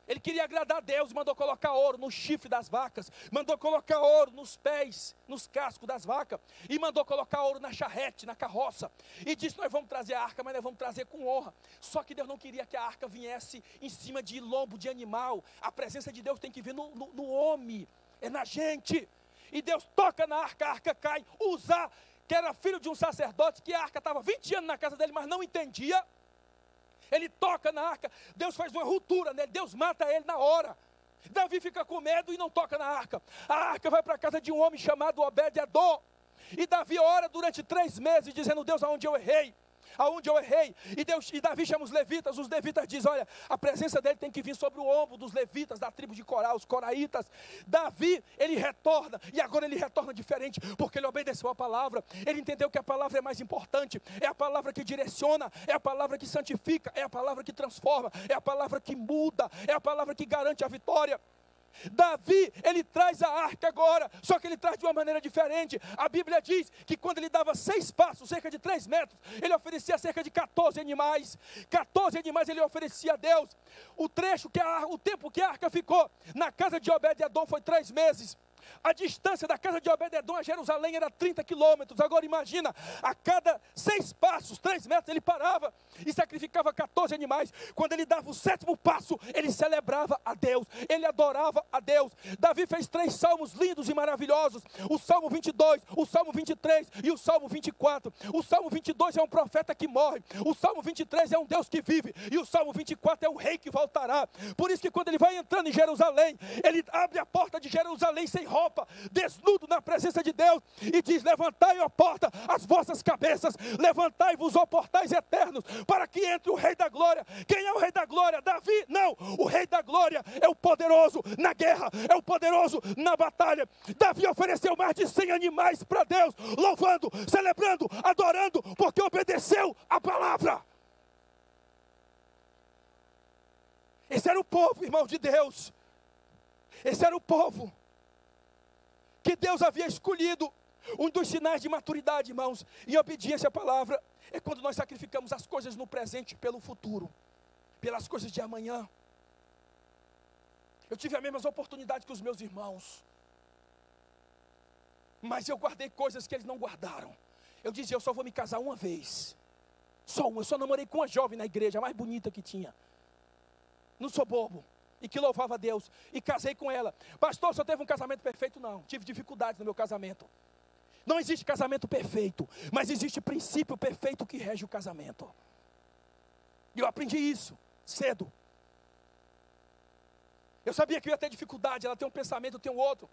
Ele queria agradar a Deus, mandou colocar ouro no chifre das vacas, mandou colocar ouro nos pés, nos cascos das vacas, e mandou colocar ouro na charrete, na carroça, e disse: nós vamos trazer a arca, mas nós vamos trazer com honra. Só que Deus não queria que a arca viesse em cima de lombo de animal. A presença de Deus tem que vir no homem, é na gente. E Deus toca na arca, a arca cai. Uzá, que era filho de um sacerdote, que a arca estava 20 anos na casa dele, mas não entendia. Ele toca na arca, Deus faz uma ruptura nele, Deus mata ele na hora. Davi fica com medo e não toca na arca. A arca vai para a casa de um homem chamado Obed-edom. E Davi ora durante 3 meses, dizendo: Deus, aonde eu errei? aonde eu errei. E Davi chama os levitas dizem, olha, a presença dele tem que vir sobre o ombro dos levitas, da tribo de Corá, os coraitas. Davi, ele retorna, e agora ele retorna diferente, porque ele obedeceu a palavra. Ele entendeu que a palavra é mais importante, é a palavra que direciona, é a palavra que santifica, é a palavra que transforma, é a palavra que muda, é a palavra que garante a vitória. Davi, ele traz a arca agora, só que ele traz de uma maneira diferente. A Bíblia diz que quando ele dava 6 passos, cerca de 3 metros, ele oferecia cerca de 14 animais. 14 animais ele oferecia a Deus. O tempo que a arca ficou na casa de Obed-edom foi 3 meses. A distância da casa de Obed-edom a Jerusalém era 30 quilômetros. Agora imagina, a cada 6 passos, 3 metros, ele parava e sacrificava 14 animais. Quando ele dava o 7º passo, ele celebrava a Deus, ele adorava a Deus. Davi fez 3 salmos lindos e maravilhosos: o Salmo 22, o Salmo 23 e o Salmo 24. O Salmo 22 é um profeta que morre, o Salmo 23 é um Deus que vive, e o Salmo 24 é um rei que voltará. Por isso que quando ele vai entrando em Jerusalém, ele abre a porta de Jerusalém sem roupa, desnudo na presença de Deus, e diz: levantai, ó porta, as vossas cabeças, levantai-vos, ó portais eternos, para que entre o Rei da Glória. Quem é o Rei da Glória? Davi? Não, o Rei da Glória é o poderoso na guerra, é o poderoso na batalha. Davi ofereceu mais de 100 animais para Deus, louvando, celebrando, adorando, porque obedeceu a palavra. Esse era o povo, irmãos de Deus. Esse era o povo que Deus havia escolhido. Um dos sinais de maturidade, irmãos, em obediência à palavra, é quando nós sacrificamos as coisas no presente pelo futuro, pelas coisas de amanhã. Eu tive as mesmas oportunidades que os meus irmãos, mas eu guardei coisas que eles não guardaram. Eu dizia: eu só vou me casar uma vez, só uma. Eu só namorei com uma jovem na igreja, a mais bonita que tinha. Não sou bobo, e que louvava a Deus, e casei com ela. Pastor, só teve um casamento perfeito? Não, tive dificuldades no meu casamento. Não existe casamento perfeito, mas existe princípio perfeito que rege o casamento. E eu aprendi isso cedo. Eu sabia que eu ia ter dificuldade. Ela tem um pensamento, eu tenho outro.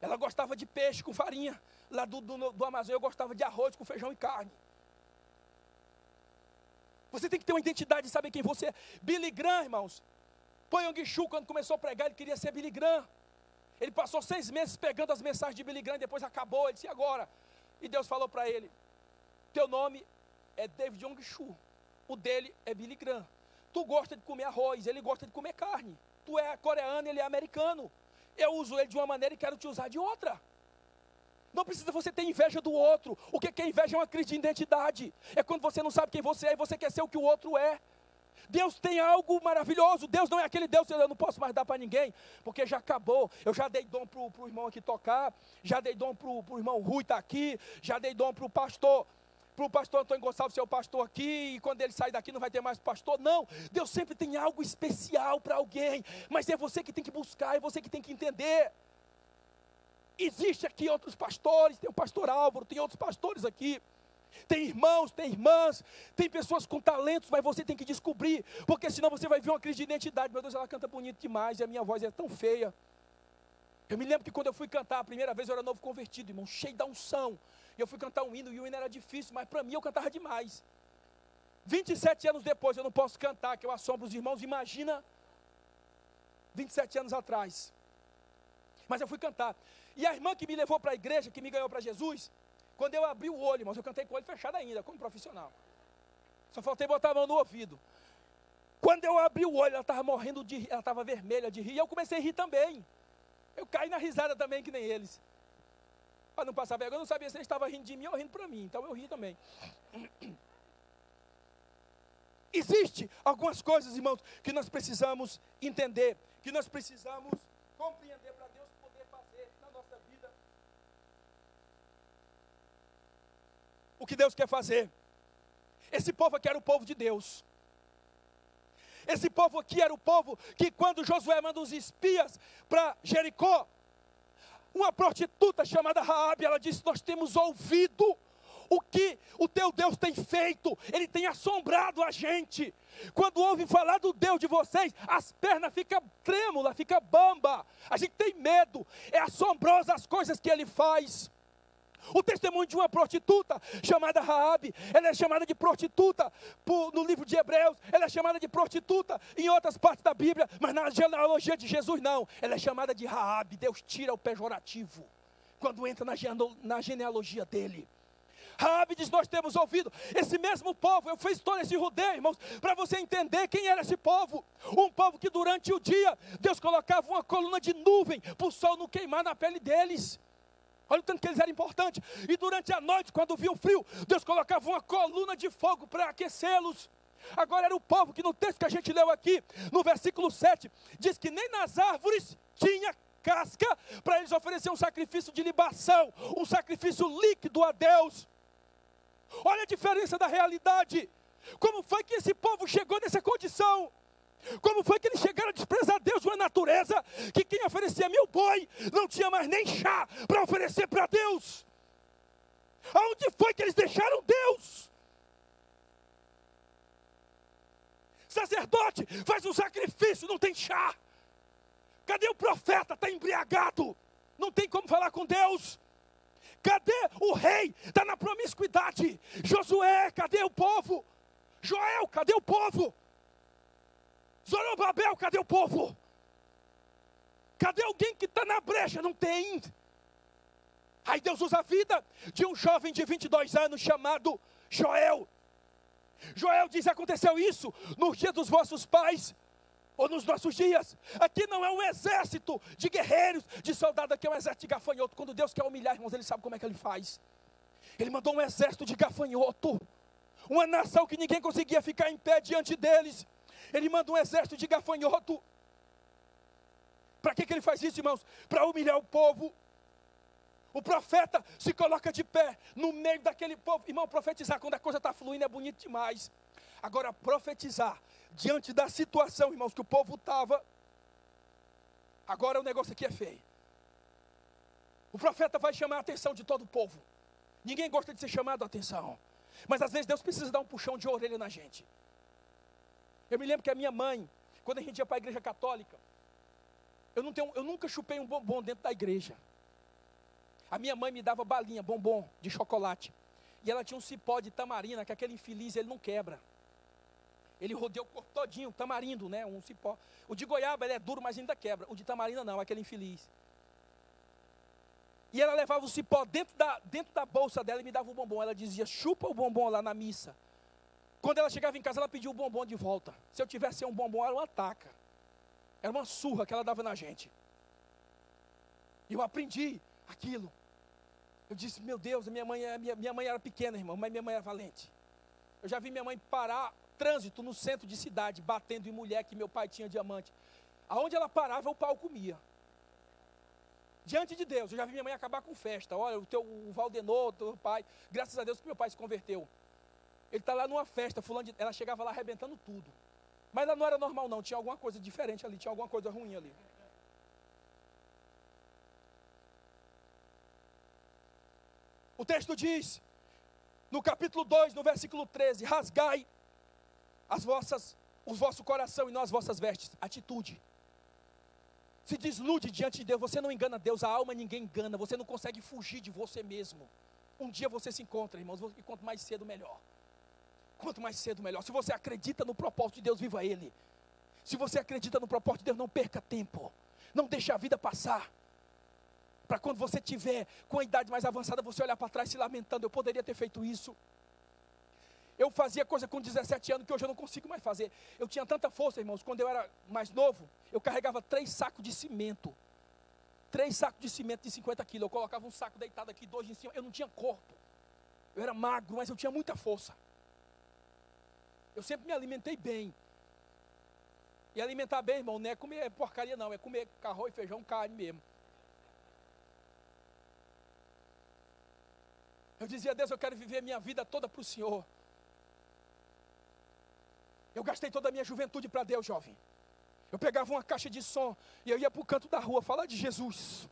Ela gostava de peixe com farinha, lá do Amazonas. Eu gostava de arroz com feijão e carne. Você tem que ter uma identidade de saber quem você é. Billy Graham, irmãos, Poyong Shu, quando começou a pregar, ele queria ser Billy Graham. Ele passou 6 meses pegando as mensagens de Billy Graham, depois acabou. Ele disse: e agora? E Deus falou para ele: teu nome é David Yong Shu, o dele é Billy Graham. Tu gosta de comer arroz, ele gosta de comer carne. Tu é coreano, ele é americano. Eu uso ele de uma maneira e quero te usar de outra. Não precisa você ter inveja do outro. O que é inveja? É uma crise de identidade. É quando você não sabe quem você é e você quer ser o que o outro é. Deus tem algo maravilhoso. Deus não é aquele Deus que eu não posso mais dar para ninguém, porque já acabou. Eu já dei dom para o irmão aqui tocar, já dei dom para o irmão Rui estar aqui, já dei dom para o pastor Antônio Gonçalves ser o pastor aqui, e quando ele sair daqui não vai ter mais pastor. Não, Deus sempre tem algo especial para alguém, mas é você que tem que buscar, é você que tem que entender. Existe aqui outros pastores, tem o pastor Álvaro, tem outros pastores aqui, tem irmãos, tem irmãs, tem pessoas com talentos, mas você tem que descobrir, porque senão você vai ver uma crise de identidade. Meu Deus, ela canta bonito demais e a minha voz é tão feia. Eu me lembro que quando eu fui cantar a primeira vez, eu era novo convertido, irmão, cheio da unção. E eu fui cantar um hino, e o hino era difícil, mas para mim eu cantava demais. 27 anos depois eu não posso cantar, que eu assombro os irmãos. Imagina 27 anos atrás. Mas eu fui cantar. E a irmã que me levou para a igreja, que me ganhou para Jesus, quando eu abri o olho, irmãos, eu cantei com o olho fechado ainda, como profissional. Só faltei botar a mão no ouvido. Quando eu abri o olho, ela estava morrendo de rir, ela estava vermelha de rir, e eu comecei a rir também. Eu caí na risada também, que nem eles. Para não passar vergonha, eu não sabia se eles estavam rindo de mim ou rindo para mim, então eu ri também. Existem algumas coisas, irmãos, que nós precisamos entender, que nós precisamos compreender para Deus poder fazer na nossa vida o que Deus quer fazer. Esse povo aqui era o povo de Deus. Esse povo aqui era o povo que, quando Josué manda os espias para Jericó, uma prostituta chamada Raabe, ela disse: nós temos ouvido o que o teu Deus tem feito, ele tem assombrado a gente. Quando ouve falar do Deus de vocês, as pernas ficam trêmulas, ficam bamba, a gente tem medo, é assombrosa as coisas que ele faz. O testemunho de uma prostituta chamada Raabe, ela é chamada de prostituta no livro de Hebreus, ela é chamada de prostituta em outras partes da Bíblia, mas na genealogia de Jesus não, ela é chamada de Raabe. Deus tira o pejorativo quando entra na genealogia dele. Raabe diz: nós temos ouvido. Esse mesmo povo, eu fiz todo esse rodeio, irmãos, para você entender quem era esse povo. Um povo que durante o dia, Deus colocava uma coluna de nuvem, para o sol não queimar na pele deles. Olha o tanto que eles eram importantes. E durante a noite, quando vinha o frio, Deus colocava uma coluna de fogo para aquecê-los. Agora era o povo que no texto que a gente leu aqui, no versículo 7, diz que nem nas árvores tinha casca para eles oferecer um sacrifício de libação, um sacrifício líquido a Deus. Olha a diferença da realidade. Como foi que esse povo chegou nessa condição? Como foi que eles chegaram a desprezar Deus e a natureza? Que quem oferecia 1000 boi não tinha mais nem chá para oferecer para Deus. Aonde foi que eles deixaram Deus? Sacerdote faz um sacrifício, não tem chá. Cadê o profeta? Está embriagado, não tem como falar com Deus. Cadê o rei? Está na promiscuidade. Josué, cadê o povo? Joel, cadê o povo? Zorobabel, cadê o povo? Cadê alguém que está na brecha? Não tem. Aí Deus usa a vida de um jovem de 22 anos chamado Joel. Joel diz: aconteceu isso no dia dos vossos pais, ou nos nossos dias. Aqui não é um exército de guerreiros, de soldados, aqui é um exército de gafanhoto. Quando Deus quer humilhar, irmãos, Ele sabe como é que Ele faz. Ele mandou um exército de gafanhoto, uma nação que ninguém conseguia ficar em pé diante deles. Ele manda um exército de gafanhoto. Para que Ele faz isso, irmãos? Para humilhar o povo. O profeta se coloca de pé no meio daquele povo. Irmão, profetizar quando a coisa está fluindo é bonito demais. Agora, profetizar diante da situação, irmãos, que o povo estava, agora o negócio aqui é feio. O profeta vai chamar a atenção de todo o povo. Ninguém gosta de ser chamado a atenção, mas às vezes Deus precisa dar um puxão de orelha na gente. Eu me lembro que a minha mãe, quando a gente ia para a igreja católica, eu nunca chupei um bombom dentro da igreja. A minha mãe me dava balinha, bombom de chocolate, e ela tinha um cipó de tamarina, que aquele infeliz ele não quebra. Ele rodeia o corpo todinho, tamarindo, né, um cipó. O de goiaba ele é duro, mas ainda quebra. O de tamarina não, aquele infeliz. E ela levava o cipó dentro da bolsa dela e me dava o bombom. Ela dizia: chupa o bombom lá na missa. Quando ela chegava em casa, ela pediu o bombom de volta. Se eu tivesse um bombom, era uma taca. Era uma surra que ela dava na gente. E eu aprendi aquilo. Eu disse: meu Deus, minha mãe era pequena, irmão, mas minha mãe era valente. Eu já vi minha mãe parar trânsito no centro de cidade, batendo em mulher que meu pai tinha diamante. Aonde ela parava, o pau comia. Diante de Deus, eu já vi minha mãe acabar com festa. Olha, o Valdenor, teu pai, graças a Deus que meu pai se converteu. Ele está lá numa festa, ela chegava lá arrebentando tudo. Mas ela não era normal não, tinha alguma coisa diferente ali, tinha alguma coisa ruim ali. O texto diz, no capítulo 2, no versículo 13, rasgai o vosso coração e não as vossas vestes. Atitude. Se deslude diante de Deus. Você não engana Deus, a alma ninguém engana. Você não consegue fugir de você mesmo. Um dia você se encontra, irmãos, e quanto mais cedo melhor. Quanto mais cedo melhor. Se você acredita no propósito de Deus, viva Ele. Se você acredita no propósito de Deus, não perca tempo. Não deixe a vida passar. Para quando você tiver com a idade mais avançada, você olhar para trás se lamentando: eu poderia ter feito isso. Eu fazia coisa com 17 anos que hoje eu não consigo mais fazer. Eu tinha tanta força, irmãos, quando eu era mais novo, eu carregava 3 sacos de cimento. 3 sacos de cimento de 50 quilos. Eu colocava um saco deitado aqui, 2 em cima. Eu não tinha corpo. Eu era magro, mas eu tinha muita força. Eu sempre me alimentei bem. E alimentar bem, irmão, não é comer porcaria não, é comer arroz, feijão, carne mesmo. Eu dizia: Deus, eu quero viver a minha vida toda para o Senhor. Eu gastei toda a minha juventude para Deus, jovem. Eu pegava uma caixa de som e eu ia para o canto da rua falar de Jesus.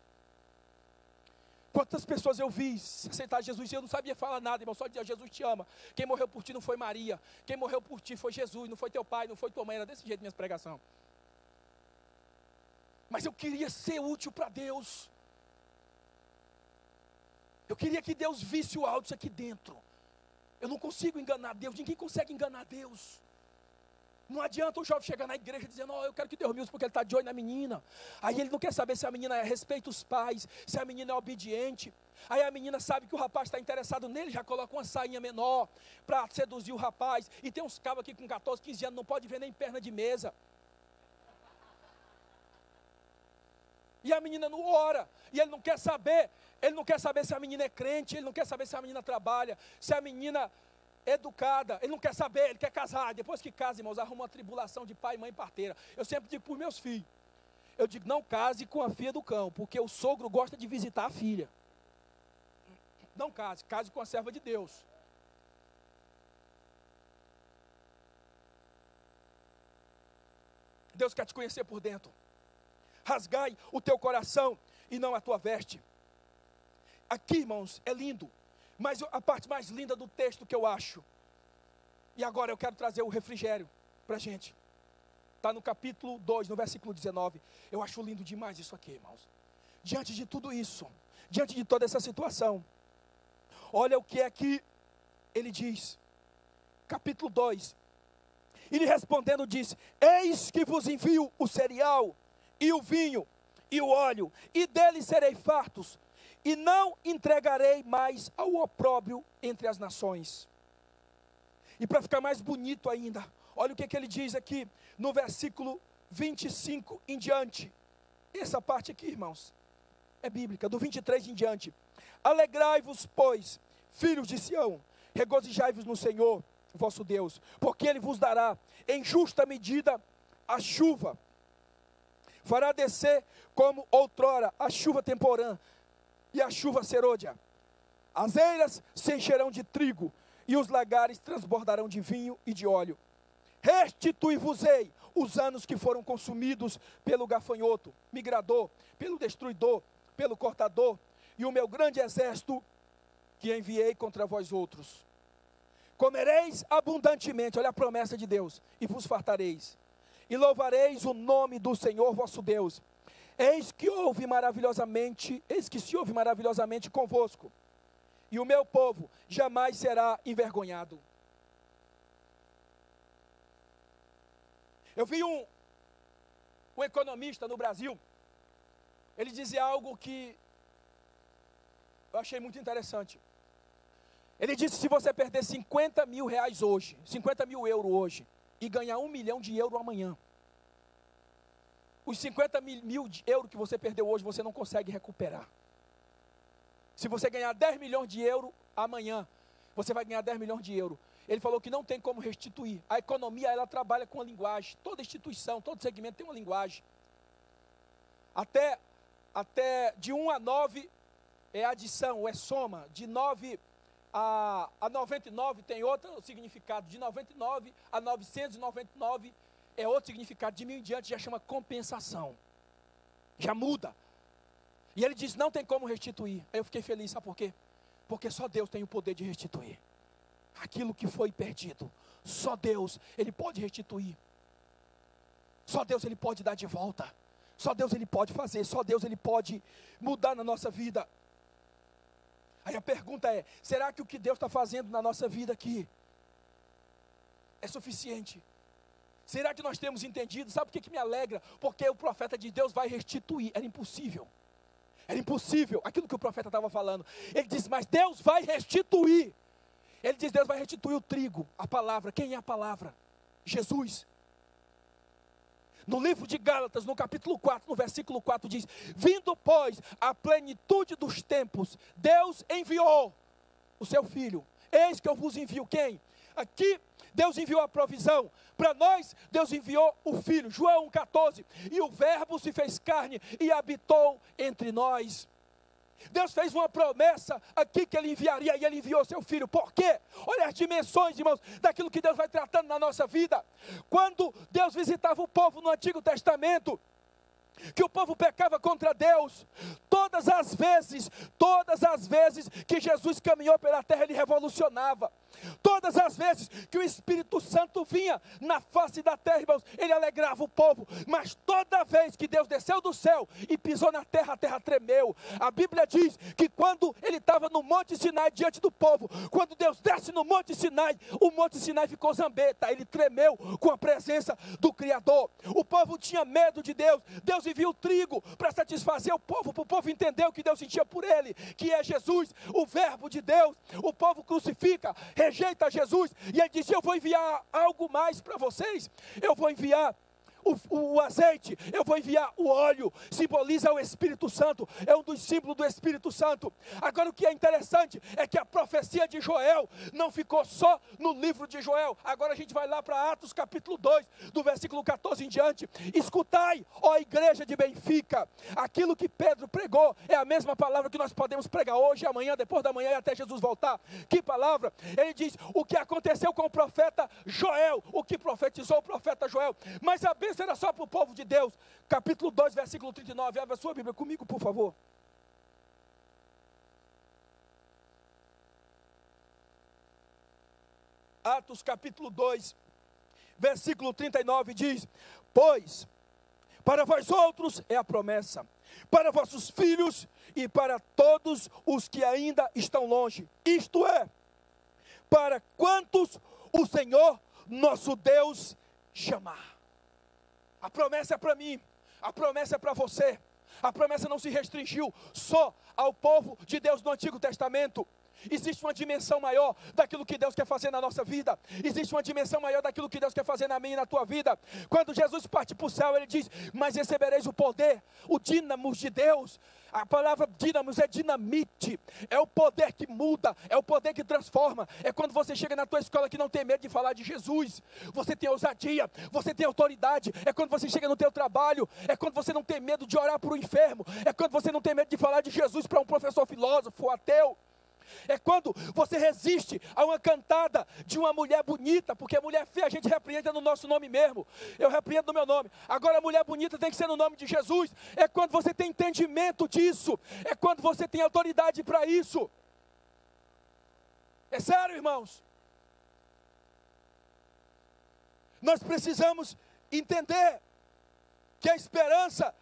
Quantas pessoas eu vi aceitar Jesus e eu não sabia falar nada, irmão, só dizia: Jesus te ama. Quem morreu por ti não foi Maria. Quem morreu por ti foi Jesus, não foi teu pai, não foi tua mãe. Era desse jeito minhas pregações. Mas eu queria ser útil para Deus. Eu queria que Deus visse o áudio aqui dentro. Eu não consigo enganar Deus, ninguém consegue enganar Deus. Não adianta o jovem chegar na igreja dizendo, eu quero que Deus me use porque ele está de olho na menina. Aí ele não quer saber se a menina respeita os pais, se a menina é obediente. Aí a menina sabe que o rapaz está interessado nele, já coloca uma sainha menor para seduzir o rapaz. E tem uns cabos aqui com 14, 15 anos, não pode ver nem perna de mesa. E a menina não ora, e ele não quer saber se a menina é crente, ele não quer saber se a menina trabalha, se a menina é educada, ele não quer saber, ele quer casar. Depois que casa, irmãos, arruma uma tribulação de pai, mãe e parteira. Eu sempre digo para os meus filhos, eu digo, não case com a filha do cão, porque o sogro gosta de visitar a filha. Não case, case com a serva de Deus. Deus quer te conhecer por dentro. Rasgai o teu coração e não a tua veste. Aqui, irmãos, é lindo, mas a parte mais linda do texto que eu acho, e agora eu quero trazer o refrigério para a gente, está no capítulo 2, no versículo 19, eu acho lindo demais isso aqui, irmãos. Diante de tudo isso, diante de toda essa situação, olha o que é que ele diz, capítulo 2, ele respondendo disse, eis que vos envio o cereal, e o vinho, e o óleo, e deles serei fartos, e não entregarei mais ao opróbrio entre as nações. E para ficar mais bonito ainda, olha o que ele diz aqui, no versículo 25 em diante, essa parte aqui, irmãos, é bíblica, do 23 em diante, alegrai-vos, pois, filhos de Sião, regozijai-vos no Senhor, vosso Deus, porque Ele vos dará em justa medida a chuva, fará descer como outrora a chuva temporã, e a chuva serôdia. As eiras se encherão de trigo, e os lagares transbordarão de vinho e de óleo. Restitui-vos-ei os anos que foram consumidos pelo gafanhoto, migrador, pelo destruidor, pelo cortador, e o meu grande exército que enviei contra vós outros. Comereis abundantemente, olha a promessa de Deus, e vos fartareis, e louvareis o nome do Senhor vosso Deus. Eis que se ouve maravilhosamente convosco, e o meu povo jamais será envergonhado. Eu vi um economista no Brasil, ele dizia algo que eu achei muito interessante. Ele disse, se você perder 50 mil reais hoje, 50 mil euros hoje, e ganhar 1 milhão de euros amanhã, os 50 mil de euros que você perdeu hoje, você não consegue recuperar. Se você ganhar 10 milhões de euros amanhã, você vai ganhar 10 milhões de euros. Ele falou que não tem como restituir. A economia, ela trabalha com a linguagem. Toda instituição, todo segmento tem uma linguagem. Até de 1 a 9 é adição, é soma. De 9 a 99 tem outro significado. De 99 a 999 é outro significado. De 1000 em diante já chama compensação. Já muda. E ele diz, não tem como restituir. Aí eu fiquei feliz, sabe por quê? Porque só Deus tem o poder de restituir. Aquilo que foi perdido, só Deus, Ele pode restituir. Só Deus, Ele pode dar de volta. Só Deus, Ele pode fazer. Só Deus, Ele pode mudar na nossa vida. Aí a pergunta é, será que o que Deus está fazendo na nossa vida aqui é suficiente? Será que nós temos entendido? Sabe por que me alegra? Porque o profeta de Deus vai restituir. Era impossível. Era impossível, aquilo que o profeta estava falando. Ele diz, mas Deus vai restituir. Ele diz, Deus vai restituir o trigo, a palavra. Quem é a palavra? Jesus. No livro de Gálatas, no capítulo 4, no versículo 4 diz, vindo pois a plenitude dos tempos, Deus enviou o seu Filho. Eis que eu vos envio quem? Aqui Deus enviou a provisão. Para nós, Deus enviou o Filho. João 1,14. E o Verbo se fez carne e habitou entre nós. Deus fez uma promessa aqui que Ele enviaria e Ele enviou seu Filho. Por quê? Olha as dimensões, irmãos, daquilo que Deus vai tratando na nossa vida. Quando Deus visitava o povo no Antigo Testamento, que o povo pecava contra Deus, todas as vezes que Jesus caminhou pela terra, Ele revolucionava. Todas as vezes que o Espírito Santo vinha na face da terra, irmãos, ele alegrava o povo. Mas toda vez que Deus desceu do céu e pisou na terra, a terra tremeu. A Bíblia diz que quando ele estava no Monte Sinai diante do povo, quando Deus desce no Monte Sinai, o Monte Sinai ficou zambeta, ele tremeu com a presença do Criador. O povo tinha medo de Deus. Deus envia o trigo para satisfazer o povo, para o povo entender o que Deus sentia por ele, que é Jesus, o verbo de Deus. O povo crucifica, rejeita Jesus, e ele diz: eu vou enviar algo mais para vocês, eu vou enviar o azeite, eu vou enviar o óleo, simboliza o Espírito Santo, é um dos símbolos do Espírito Santo. Agora o que é interessante é que a profecia de Joel não ficou só no livro de Joel. Agora a gente vai lá para Atos capítulo 2, do versículo 14 em diante. Escutai, ó igreja de Benfica, aquilo que Pedro pregou é a mesma palavra que nós podemos pregar hoje, amanhã, depois da manhã e até Jesus voltar. Que palavra? Ele diz o que aconteceu com o profeta Joel, o que profetizou o profeta Joel. Mas a bênção era só para o povo de Deus. Capítulo 2, versículo 39. Abra a sua Bíblia comigo, por favor. Atos capítulo 2, versículo 39 diz: pois para vós outros é a promessa, para vossos filhos e para todos os que ainda estão longe, isto é, para quantos o Senhor nosso Deus chamar. A promessa é para mim, a promessa é para você. A promessa não se restringiu só ao povo de Deus do Antigo Testamento. Existe uma dimensão maior daquilo que Deus quer fazer na nossa vida. Existe uma dimensão maior daquilo que Deus quer fazer na minha e na tua vida. Quando Jesus parte para o céu, ele diz: mas recebereis o poder, o dínamos de Deus. A palavra dínamos é dinamite, é o poder que muda, é o poder que transforma. É quando você chega na tua escola que não tem medo de falar de Jesus. Você tem ousadia, você tem autoridade. É quando você chega no teu trabalho, é quando você não tem medo de orar para o enfermo. É quando você não tem medo de falar de Jesus para um professor filósofo, ateu. É quando você resiste a uma cantada de uma mulher bonita, porque a mulher feia a gente repreende no nosso nome mesmo. Eu repreendo no meu nome. Agora a mulher bonita tem que ser no nome de Jesus. É quando você tem entendimento disso. É quando você tem autoridade para isso. É sério, irmãos. Nós precisamos entender que a esperança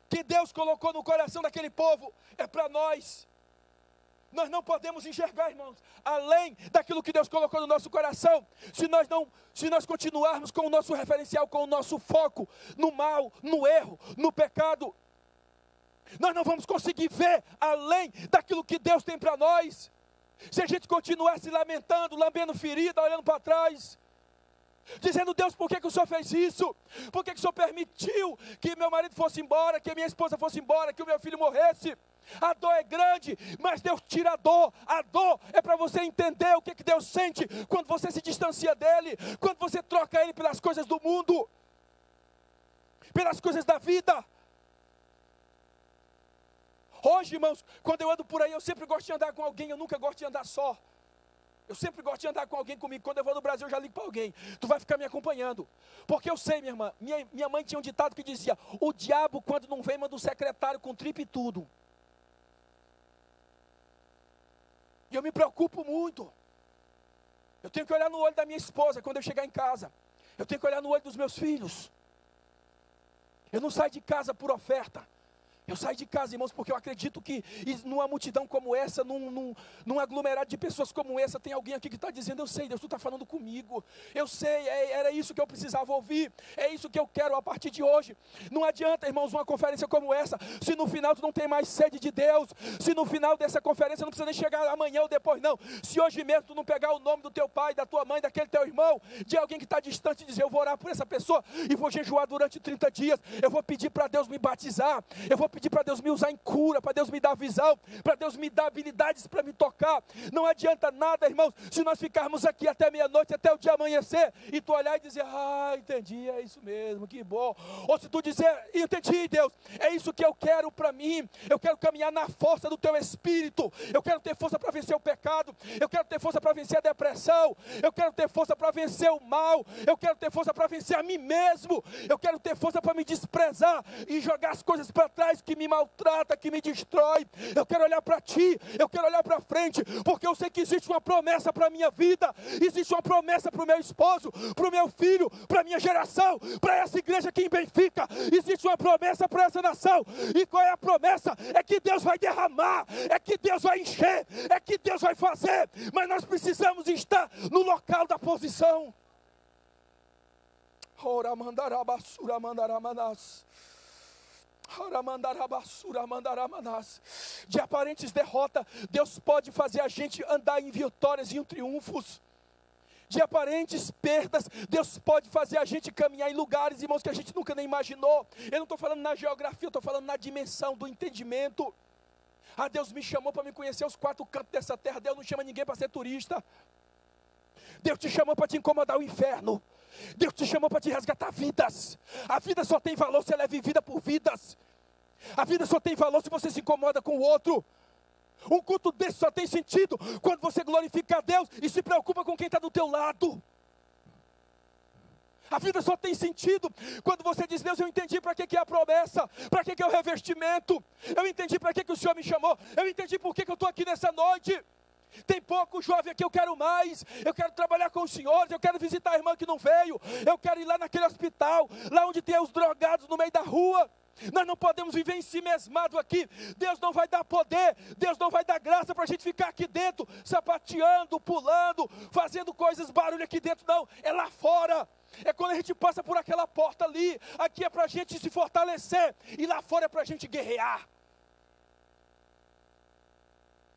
que Deus colocou no coração daquele povo é para nós. Nós não podemos enxergar, irmãos, além daquilo que Deus colocou no nosso coração, se nós continuarmos com o nosso referencial, com o nosso foco no mal, no erro, no pecado. Nós não vamos conseguir ver além daquilo que Deus tem para nós. Se a gente continuar se lamentando, lambendo ferida, olhando para trás, dizendo: Deus, por que o Senhor fez isso? Por que o Senhor permitiu que meu marido fosse embora, que a minha esposa fosse embora, que o meu filho morresse? A dor é grande, mas Deus tira a dor. A dor é para você entender o que Deus sente quando você se distancia dEle, quando você troca Ele pelas coisas do mundo, pelas coisas da vida. Hoje, irmãos, quando eu ando por aí, eu sempre gosto de andar com alguém, eu nunca gosto de andar só. Eu sempre gosto de andar com alguém comigo. Quando eu vou no Brasil, eu já ligo para alguém: tu vai ficar me acompanhando. Porque eu sei, minha irmã, minha mãe tinha um ditado que dizia: o diabo, quando não vem, manda um secretário com tripa e tudo. E eu me preocupo muito. Eu tenho que olhar no olho da minha esposa quando eu chegar em casa. Eu tenho que olhar no olho dos meus filhos. Eu não saio de casa por oferta. Eu saio de casa, irmãos, porque eu acredito que numa multidão como essa, num aglomerado de pessoas como essa, tem alguém aqui que está dizendo: eu sei, Deus, tu está falando comigo. Eu sei, era isso que eu precisava ouvir. É isso que eu quero a partir de hoje. Não adianta, irmãos, uma conferência como essa, se no final tu não tem mais sede de Deus. Se no final dessa conferência, não precisa nem chegar amanhã ou depois, não. Se hoje mesmo tu não pegar o nome do teu pai, da tua mãe, daquele teu irmão, de alguém que está distante, e dizer: eu vou orar por essa pessoa e vou jejuar durante 30 dias. Eu vou pedir para Deus me batizar. Eu vou pedir para Deus me usar em cura, para Deus me dar visão, para Deus me dar habilidades para me tocar. Não adianta nada, irmãos, se nós ficarmos aqui até meia-noite, até o dia amanhecer, e tu olhar e dizer: ah, entendi, é isso mesmo, que bom. Ou se tu dizer: entendi, Deus, é isso que eu quero para mim. Eu quero caminhar na força do teu Espírito. Eu quero ter força para vencer o pecado. Eu quero ter força para vencer a depressão. Eu quero ter força para vencer o mal. Eu quero ter força para vencer a mim mesmo. Eu quero ter força para me desprezar e jogar as coisas para trás coisa que me maltrata, que me destrói. Eu quero olhar para Ti, eu quero olhar para frente, porque eu sei que existe uma promessa para a minha vida, existe uma promessa para o meu esposo, para o meu filho, para a minha geração, para essa igreja aqui em Benfica, existe uma promessa para essa nação. E qual é a promessa? É que Deus vai derramar, é que Deus vai encher, é que Deus vai fazer, mas nós precisamos estar no local da posição. Ora mandarabassura mandaramanás. Ora mandarabassura mandaramanás. De aparentes derrotas, Deus pode fazer a gente andar em vitórias e em triunfos. De aparentes perdas, Deus pode fazer a gente caminhar em lugares, irmãos, que a gente nunca nem imaginou. Eu não estou falando na geografia, eu estou falando na dimensão do entendimento. Ah, Deus me chamou para me conhecer os 4 cantos dessa terra. Deus não chama ninguém para ser turista. Deus te chamou para te incomodar o inferno. Deus te chamou para te resgatar vidas. A vida só tem valor se ela é vivida por vidas. A vida só tem valor se você se incomoda com o outro. Um culto desse só tem sentido quando você glorifica a Deus e se preocupa com quem está do teu lado. A vida só tem sentido quando você diz: Deus, eu entendi para que é a promessa, para que é o revestimento, eu entendi para que o Senhor me chamou, eu entendi por que eu estou aqui nessa noite. Tem pouco jovem aqui, eu quero mais, eu quero trabalhar com os senhores, eu quero visitar a irmã que não veio, eu quero ir lá naquele hospital, lá onde tem os drogados no meio da rua. Nós não podemos viver em si mesmado aqui. Deus não vai dar poder, Deus não vai dar graça para a gente ficar aqui dentro, sapateando, pulando, fazendo coisas, barulho aqui dentro, não, é lá fora. É quando a gente passa por aquela porta ali. Aqui é para a gente se fortalecer, e lá fora é para a gente guerrear.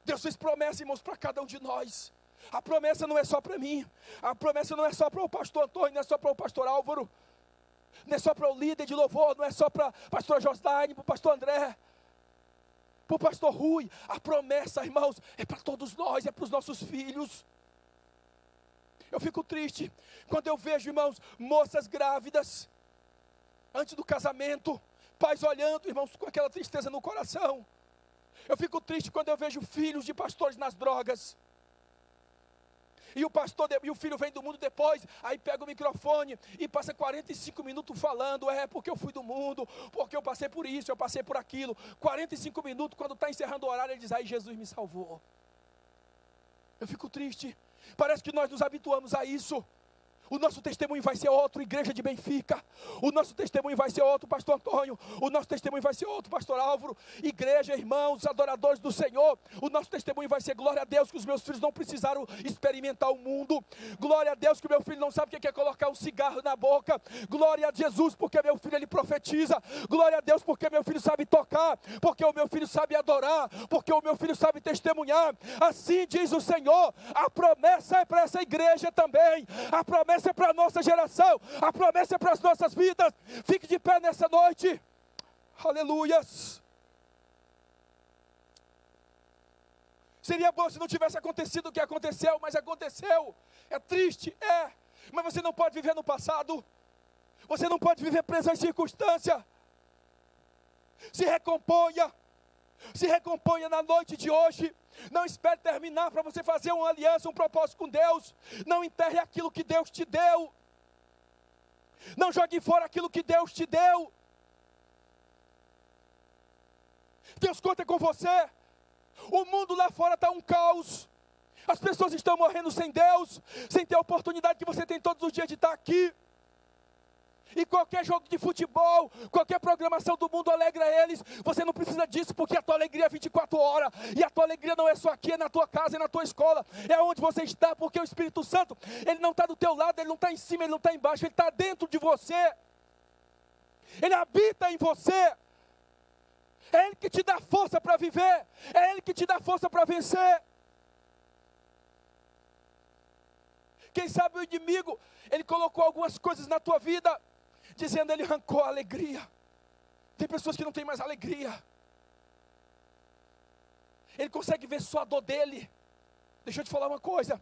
Deus fez promessa, irmãos, para cada um de nós. A promessa não é só para mim, a promessa não é só para o pastor Antônio, não é só para o pastor Álvaro, não é só para o líder de louvor, não é só para a pastora Josdaine, para o pastor André, para o pastor Rui. A promessa, irmãos, é para todos nós, é para os nossos filhos. Eu fico triste quando eu vejo, irmãos, moças grávidas, antes do casamento, pais olhando, irmãos, com aquela tristeza no coração. Eu fico triste quando eu vejo filhos de pastores nas drogas. E o filho vem do mundo depois, aí pega o microfone e passa 45 minutos falando: é porque eu fui do mundo, porque eu passei por isso, eu passei por aquilo. 45 minutos, quando está encerrando o horário, ele diz: aí Jesus me salvou. Eu fico triste, parece que nós nos habituamos a isso. O nosso testemunho vai ser outro, igreja de Benfica. O nosso testemunho vai ser outro, pastor Antônio. O nosso testemunho vai ser outro, pastor Álvaro. Igreja, irmãos, adoradores do Senhor. O nosso testemunho vai ser: glória a Deus que os meus filhos não precisaram experimentar o mundo. Glória a Deus que o meu filho não sabe o que é colocar um cigarro na boca. Glória a Jesus porque meu filho, ele profetiza. Glória a Deus porque meu filho sabe tocar, porque o meu filho sabe adorar, porque o meu filho sabe testemunhar. Assim diz o Senhor. A promessa é para essa igreja também. A promessa é para a nossa geração, a promessa é para as nossas vidas. Fique de pé nessa noite. Aleluias. Seria bom se não tivesse acontecido o que aconteceu, mas aconteceu. É triste, mas você não pode viver no passado. Você não pode viver preso às circunstâncias. Se recomponha na noite de hoje. Não espere terminar para você fazer uma aliança, um propósito com Deus. Não enterre aquilo que Deus te deu. Não jogue fora aquilo que Deus te deu. Deus conta com você. O mundo lá fora está um caos. As pessoas estão morrendo sem Deus, sem ter a oportunidade que você tem todos os dias de estar aqui. E qualquer jogo de futebol, qualquer programação do mundo alegra eles. Você não precisa disso, porque a tua alegria é 24 horas. E a tua alegria não é só aqui, é na tua casa, é na tua escola. É onde você está, porque o Espírito Santo, ele não está do teu lado, ele não está em cima, ele não está embaixo, ele está dentro de você. Ele habita em você. É Ele que te dá força para viver. É Ele que te dá força para vencer. Quem sabe o inimigo, ele colocou algumas coisas na tua vida, dizendo: ele arrancou a alegria. Tem pessoas que não têm mais alegria. Ele consegue ver só a dor dele. Deixa eu te falar uma coisa: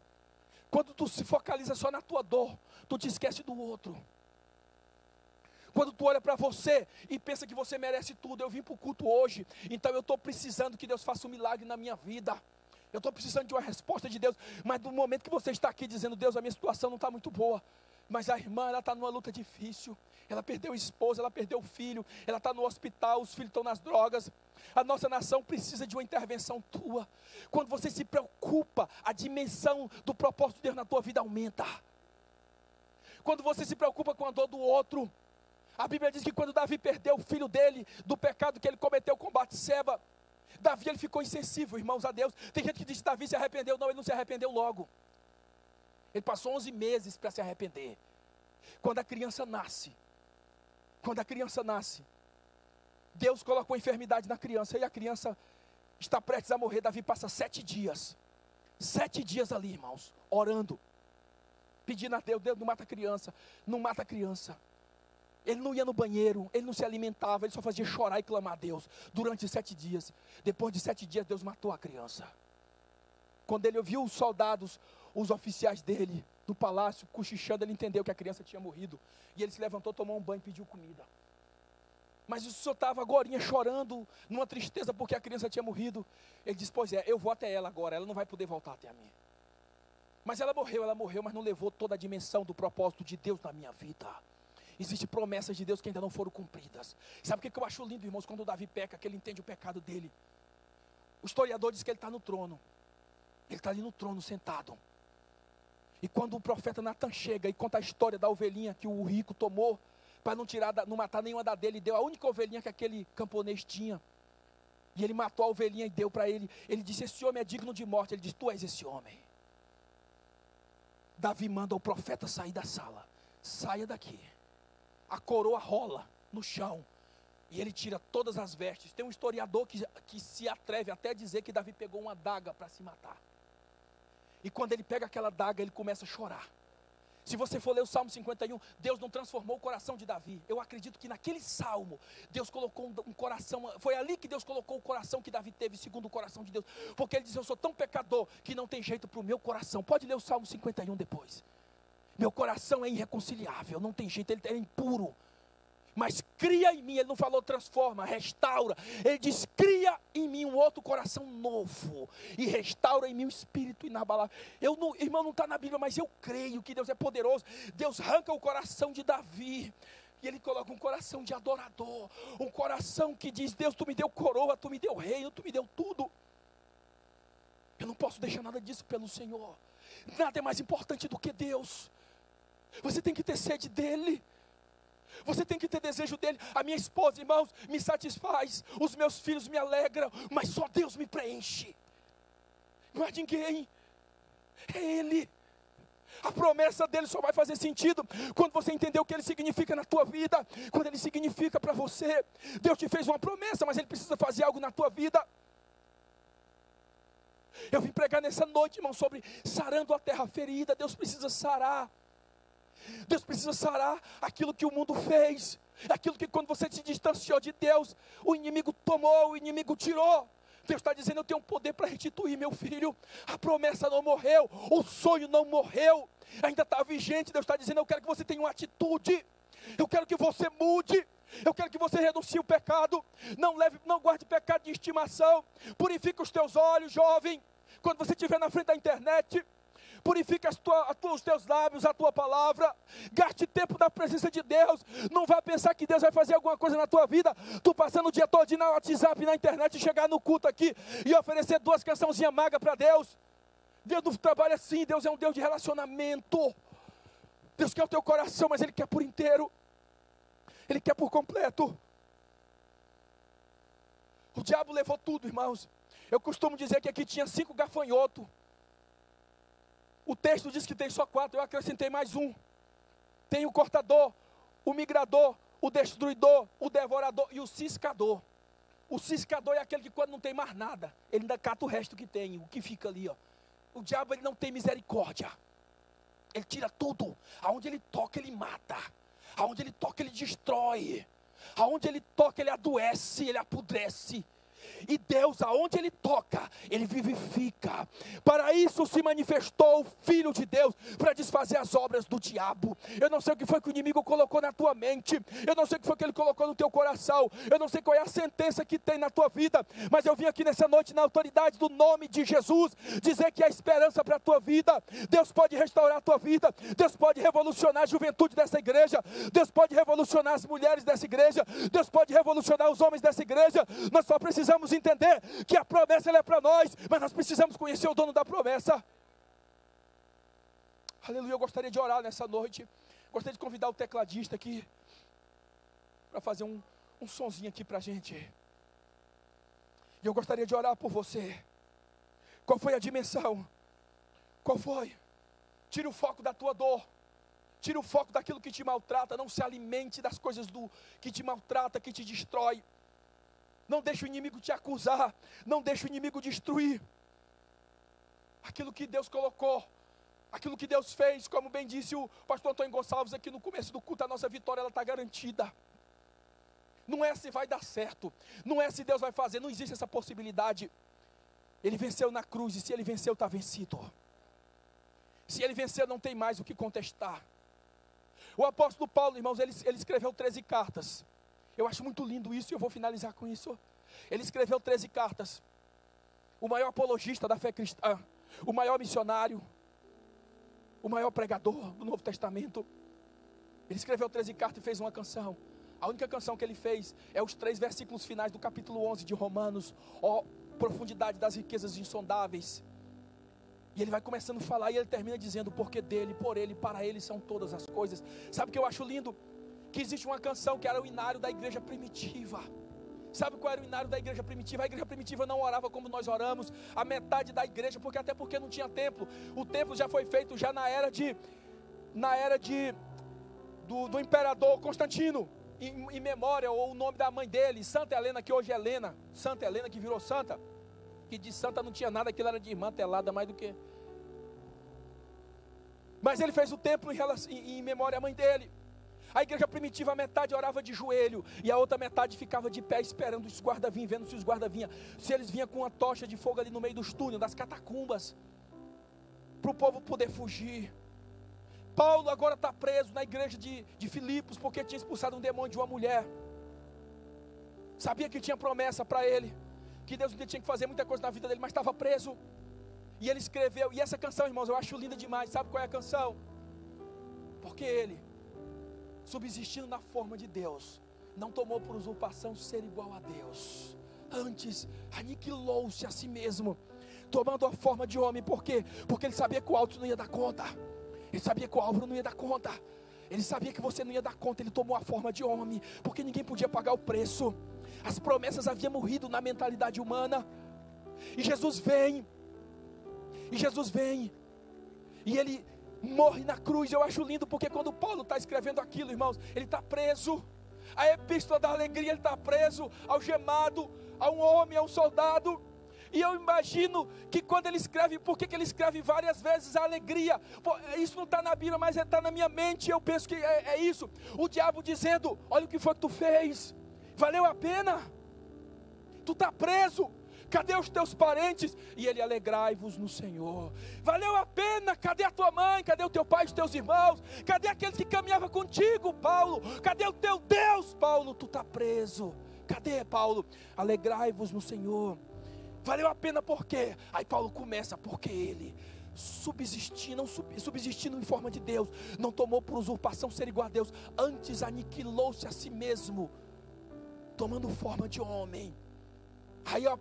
quando tu se focaliza só na tua dor, tu te esquece do outro. Quando tu olha para você e pensa que você merece tudo: eu vim para o culto hoje, então eu estou precisando que Deus faça um milagre na minha vida. Eu estou precisando de uma resposta de Deus. Mas no momento que você está aqui dizendo: Deus, a minha situação não está muito boa, Mas a irmã, ela está numa luta difícil. Ela perdeu a esposa, ela perdeu o filho, ela está no hospital, os filhos estão nas drogas. A nossa nação precisa de uma intervenção tua. Quando você se preocupa, a dimensão do propósito de Deus na tua vida aumenta. Quando você se preocupa com a dor do outro, a Bíblia diz que quando Davi perdeu o filho dele, do pecado que ele cometeu com Batseba, Davi ele ficou insensível, irmãos, a Deus. Tem gente que diz que Davi se arrependeu. Não, ele não se arrependeu logo. Ele passou 11 meses para se arrepender. Quando a criança nasce, Deus colocou enfermidade na criança, e a criança está prestes a morrer. Davi passa 7 dias ali, irmãos, orando, pedindo a Deus: Deus, não mata a criança, não mata a criança. Ele não ia no banheiro, ele não se alimentava, ele só fazia chorar e clamar a Deus, durante 7 dias, depois de 7 dias, Deus matou a criança. Quando ele ouviu os soldados, os oficiais dele, no palácio, cochichando, ele entendeu que a criança tinha morrido, e ele se levantou, tomou um banho e pediu comida. Mas o senhor estava agorinha chorando, numa tristeza porque a criança tinha morrido. Ele disse: pois é, eu vou até ela agora, ela não vai poder voltar até a mim. Mas ela morreu, mas não levou toda a dimensão do propósito de Deus na minha vida. Existem promessas de Deus que ainda não foram cumpridas. Sabe o que eu acho lindo, irmãos? Quando o Davi peca, que ele entende o pecado dele. O historiador diz que ele está no trono. Ele está ali no trono sentado. E quando o profeta Natan chega e conta a história da ovelhinha que o rico tomou, para não matar nenhuma da dele, deu a única ovelhinha que aquele camponês tinha. E ele matou a ovelhinha e deu para ele. Ele disse: esse homem é digno de morte. Ele disse: tu és esse homem. Davi manda o profeta sair da sala. Saia daqui. A coroa rola no chão, e ele tira todas as vestes. Tem um historiador que se atreve até a dizer que Davi pegou uma adaga para se matar. E quando ele pega aquela adaga, ele começa a chorar. Se você for ler o Salmo 51, Deus não transformou o coração de Davi. Eu acredito que naquele salmo, Deus colocou um coração, foi ali que Deus colocou o coração que Davi teve, segundo o coração de Deus. Porque ele diz: eu sou tão pecador que não tem jeito para o meu coração. Pode ler o Salmo 51 depois. Meu coração é irreconciliável, não tem jeito, ele é impuro. Mas cria em mim, ele não falou transforma, restaura. Ele diz: cria em mim um outro coração novo, e restaura em mim um espírito inabalável. Irmão, não está na Bíblia, mas eu creio que Deus é poderoso. Deus arranca o coração de Davi, e ele coloca um coração de adorador. Um coração que diz: Deus, tu me deu coroa, tu me deu reino, tu me deu tudo. Eu não posso deixar nada disso pelo Senhor. Nada é mais importante do que Deus. Você tem que ter sede dEle. Você tem que ter desejo dEle. A minha esposa, irmãos, me satisfaz. Os meus filhos me alegram. Mas só Deus me preenche. Não é ninguém. É Ele. A promessa dEle só vai fazer sentido quando você entender o que Ele significa na tua vida. Quando Ele significa para você. Deus te fez uma promessa, mas Ele precisa fazer algo na tua vida. Eu vim pregar nessa noite, irmão, sobre sarando a terra ferida. Deus precisa sarar. Deus precisa sarar aquilo que o mundo fez. Aquilo que quando você se distanciou de Deus, o inimigo tomou, o inimigo tirou. Deus está dizendo: eu tenho poder para restituir, meu filho. A promessa não morreu, o sonho não morreu, ainda está vigente. Deus está dizendo: eu quero que você tenha uma atitude. Eu quero que você mude. Eu quero que você renuncie o pecado. Não guarde pecado de estimação. Purifica os teus olhos, jovem. Quando você estiver na frente da internet, purifica os teus lábios, a tua palavra. Gaste tempo na presença de Deus. Não vá pensar que Deus vai fazer alguma coisa na tua vida tu passando o dia todo no WhatsApp, na internet, chegar no culto aqui e oferecer 2 cançãozinhas magas para Deus. Deus não trabalha assim. Deus é um Deus de relacionamento. Deus quer o teu coração, mas Ele quer por inteiro. Ele quer por completo. O diabo levou tudo, irmãos. Eu costumo dizer que aqui tinha 5 gafanhotos. O texto diz que tem só 4, eu acrescentei mais um. Tem o cortador, o migrador, o destruidor, o devorador e o ciscador. O ciscador é aquele que quando não tem mais nada, ele ainda cata o resto que tem, o que fica ali, ó. O diabo, ele não tem misericórdia. Ele tira tudo. Aonde ele toca, ele mata. Aonde ele toca, ele destrói. Aonde ele toca, ele adoece, ele apodrece. E Deus, aonde Ele toca, Ele vivifica. Para isso se manifestou o Filho de Deus, para desfazer as obras do diabo. Eu não sei o que foi que o inimigo colocou na tua mente, eu não sei o que foi que ele colocou no teu coração, eu não sei qual é a sentença que tem na tua vida, mas eu vim aqui nessa noite, na autoridade do nome de Jesus, dizer que há esperança para a tua vida. Deus pode restaurar a tua vida, Deus pode revolucionar a juventude dessa igreja, Deus pode revolucionar as mulheres dessa igreja, Deus pode revolucionar os homens dessa igreja. Nós só precisamos entender que a promessa ela é para nós, mas nós precisamos conhecer o dono da promessa. Aleluia. Eu gostaria de orar nessa noite, gostaria de convidar o tecladista aqui, para fazer um sonzinho aqui para a gente. E eu gostaria de orar por você. Qual foi a dimensão? Qual foi? Tire o foco da tua dor, tire o foco daquilo que te maltrata, não se alimente das coisas que te maltrata, que te destrói. Não deixe o inimigo te acusar, não deixe o inimigo destruir aquilo que Deus colocou, aquilo que Deus fez. Como bem disse o pastor Antônio Gonçalves aqui no começo do culto, a nossa vitória ela está garantida. Não é se vai dar certo, não é se Deus vai fazer, não existe essa possibilidade. Ele venceu na cruz, e se Ele venceu, está vencido. Se Ele venceu, não tem mais o que contestar. O apóstolo Paulo, irmãos, ele escreveu 13 cartas. Eu acho muito lindo isso, e eu vou finalizar com isso. Ele escreveu 13 cartas. O maior apologista da fé cristã, o maior missionário, o maior pregador do Novo Testamento. Ele escreveu 13 cartas e fez uma canção. A única canção que ele fez é os 3 versículos finais do capítulo 11 de Romanos. Ó, profundidade das riquezas insondáveis. E ele vai começando a falar e ele termina dizendo: porque dele, por ele, para ele são todas as coisas. Sabe o que eu acho lindo? Que existe uma canção que era o hinário da igreja primitiva. Sabe qual era o hinário da igreja primitiva? A igreja primitiva não orava como nós oramos. A metade da igreja, até porque não tinha templo. O templo já foi feito já na era do imperador Constantino, em memória, ou o nome da mãe dele, Santa Helena, que hoje é Helena. Santa Helena, que virou santa. Que de santa não tinha nada, aquilo era de irmã telada mais do que. Mas ele fez o templo em memória à mãe dele. A igreja primitiva, a metade orava de joelho, e a outra metade ficava de pé esperando os guardas vinham, vendo se os guardas vinham, se eles vinham com uma tocha de fogo ali no meio dos túneis, das catacumbas, para o povo poder fugir. Paulo agora está preso na igreja de Filipos, porque tinha expulsado um demônio de uma mulher. Sabia que tinha promessa para ele, que Deus ainda tinha que fazer muita coisa na vida dele, mas estava preso. E ele escreveu, e essa canção, irmãos, eu acho linda demais. Sabe qual é a canção? Porque ele, subsistindo na forma de Deus, não tomou por usurpação ser igual a Deus, antes aniquilou-se a si mesmo, tomando a forma de homem. Por quê? Porque ele sabia que o alto não ia dar conta, ele sabia que o Álvaro não ia dar conta, ele sabia que você não ia dar conta. Ele tomou a forma de homem, porque ninguém podia pagar o preço. As promessas haviam morrido na mentalidade humana, e Jesus vem, e ele morre na cruz. Eu acho lindo, porque quando Paulo está escrevendo aquilo, irmãos, ele está preso. A epístola da alegria, ele está preso, algemado, a um homem, a um soldado. E eu imagino que quando ele escreve, por que ele escreve várias vezes a alegria? Pô, isso não está na Bíblia, mas está na minha mente. Eu penso que é isso. O diabo dizendo: olha o que foi que tu fez, valeu a pena? Tu está preso. Cadê os teus parentes? E ele: alegrai-vos no Senhor. Valeu a pena? Cadê a tua mãe? Cadê o teu pai, os teus irmãos? Cadê aqueles que caminhavam contigo, Paulo? Cadê o teu Deus, Paulo? Tu está preso. Cadê, Paulo? Alegrai-vos no Senhor. Valeu a pena por quê? Aí Paulo começa: porque ele, subsistindo em forma de Deus, não tomou por usurpação ser igual a Deus, antes aniquilou-se a si mesmo, tomando forma de homem. Aí eu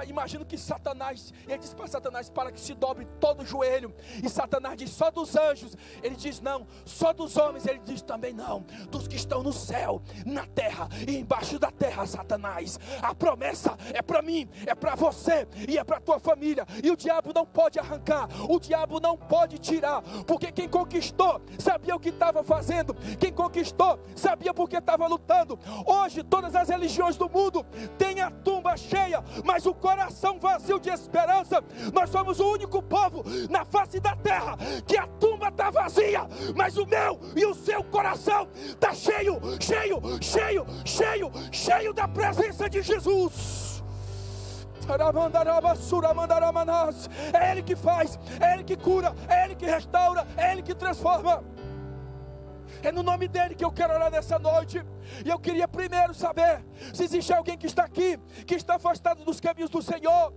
imagino que Satanás, ele diz para Satanás para que se dobre todo o joelho, e Satanás diz: só dos anjos? Ele diz: não. Só dos homens? Ele diz também: não. Dos que estão no céu, na terra e embaixo da terra, Satanás. A promessa é para mim, é para você e é para a tua família, e o diabo não pode arrancar, o diabo não pode tirar, porque quem conquistou sabia o que estava fazendo, quem conquistou sabia porque estava lutando. Hoje todas as religiões do mundo têm a tumba cheia, mas o coração vazio de esperança. Nós somos o único povo na face da terra que a tumba está vazia, mas o meu e o seu coração está cheio da presença de Jesus. É Ele que faz, é Ele que cura, é Ele que restaura, é Ele que transforma. É no nome dEle que eu quero orar nessa noite. E eu queria primeiro saber se existe alguém que está aqui, que está afastado dos caminhos do Senhor,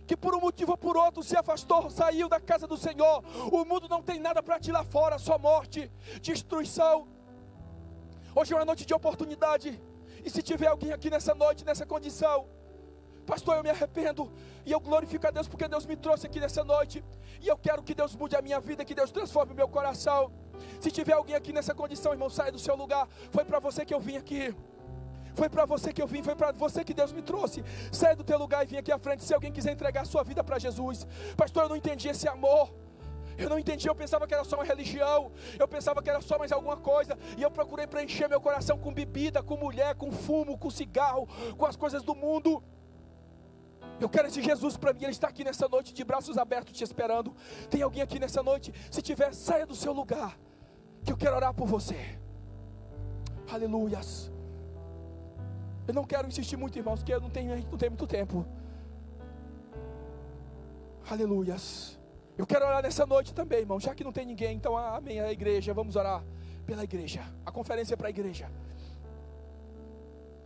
que por um motivo ou por outro se afastou, saiu da casa do Senhor. O mundo não tem nada para te lá fora, só morte, destruição. Hoje é uma noite de oportunidade. E se tiver alguém aqui nessa noite, nessa condição, pastor, eu me arrependo e eu glorifico a Deus porque Deus me trouxe aqui nessa noite, e eu quero que Deus mude a minha vida, que Deus transforme o meu coração. Se tiver alguém aqui nessa condição, irmão, saia do seu lugar. Foi para você que eu vim aqui, foi para você que eu vim, foi para você que Deus me trouxe. Saia do teu lugar e vem aqui à frente. Se alguém quiser entregar a sua vida para Jesus. Pastor, eu não entendi esse amor, eu não entendi, eu pensava que era só uma religião, eu pensava que era só mais alguma coisa, e eu procurei preencher meu coração com bebida, com mulher, com fumo, com cigarro, com as coisas do mundo. Eu quero esse Jesus para mim, Ele está aqui nessa noite de braços abertos te esperando. Tem alguém aqui nessa noite? Se tiver, saia do seu lugar, que eu quero orar por você. Aleluias. Eu não quero insistir muito, irmãos, porque a gente não tem muito tempo. Aleluias. Eu quero orar nessa noite também, irmão, já que não tem ninguém, então amém, a igreja, vamos orar pela igreja. A conferência é para a igreja.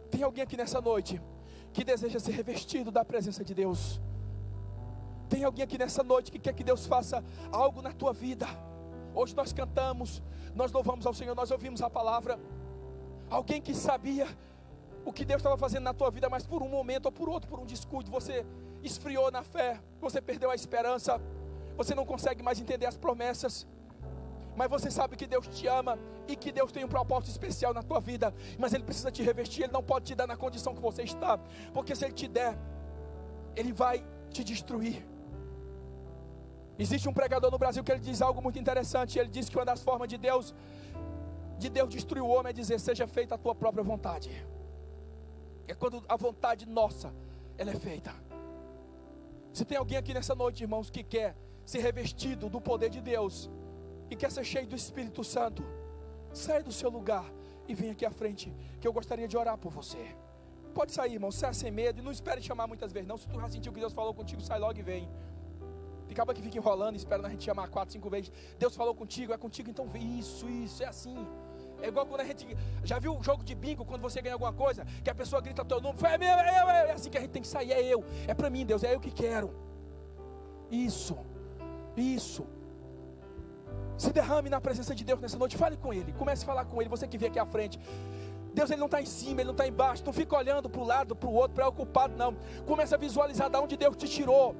Tem alguém aqui nessa noite que deseja ser revestido da presença de Deus? Tem alguém aqui nessa noite que quer que Deus faça algo na tua vida? Hoje nós cantamos, nós louvamos ao Senhor, nós ouvimos a palavra. Alguém que sabia o que Deus estava fazendo na tua vida, mas por um momento ou por outro, por um descuido, você esfriou na fé, você perdeu a esperança, você não consegue mais entender as promessas. Mas você sabe que Deus te ama e que Deus tem um propósito especial na tua vida, mas Ele precisa te revestir. Ele não pode te dar na condição que você está, porque se Ele te der, Ele vai te destruir. Existe um pregador no Brasil que ele diz algo muito interessante. Ele diz que uma das formas de Deus destruir o homem é dizer: seja feita a tua própria vontade. É quando a vontade nossa, ela é feita. Se tem alguém aqui nessa noite, irmãos, que quer ser revestido do poder de Deus e quer ser cheio do Espírito Santo, saia do seu lugar e vem aqui à frente, que eu gostaria de orar por você. Pode sair, irmão, saia sem medo e não espere chamar muitas vezes não. Se tu já sentiu que Deus falou contigo, sai logo e vem. Acaba que fica enrolando e espera a gente chamar 4, 5 vezes. Deus falou contigo, é contigo, então vem. Isso, é assim. É igual quando a gente, já viu o jogo de bingo, quando você ganha alguma coisa, que a pessoa grita teu nome, é meu, é assim que a gente tem que sair, é eu, é para mim, Deus, é eu que quero. Isso. Se derrame na presença de Deus nessa noite, fale com Ele, comece a falar com Ele, você que vem aqui à frente. Deus, Ele não está em cima, Ele não está embaixo, não fica olhando para o lado, para o outro, preocupado não. Comece a visualizar de onde Deus te tirou.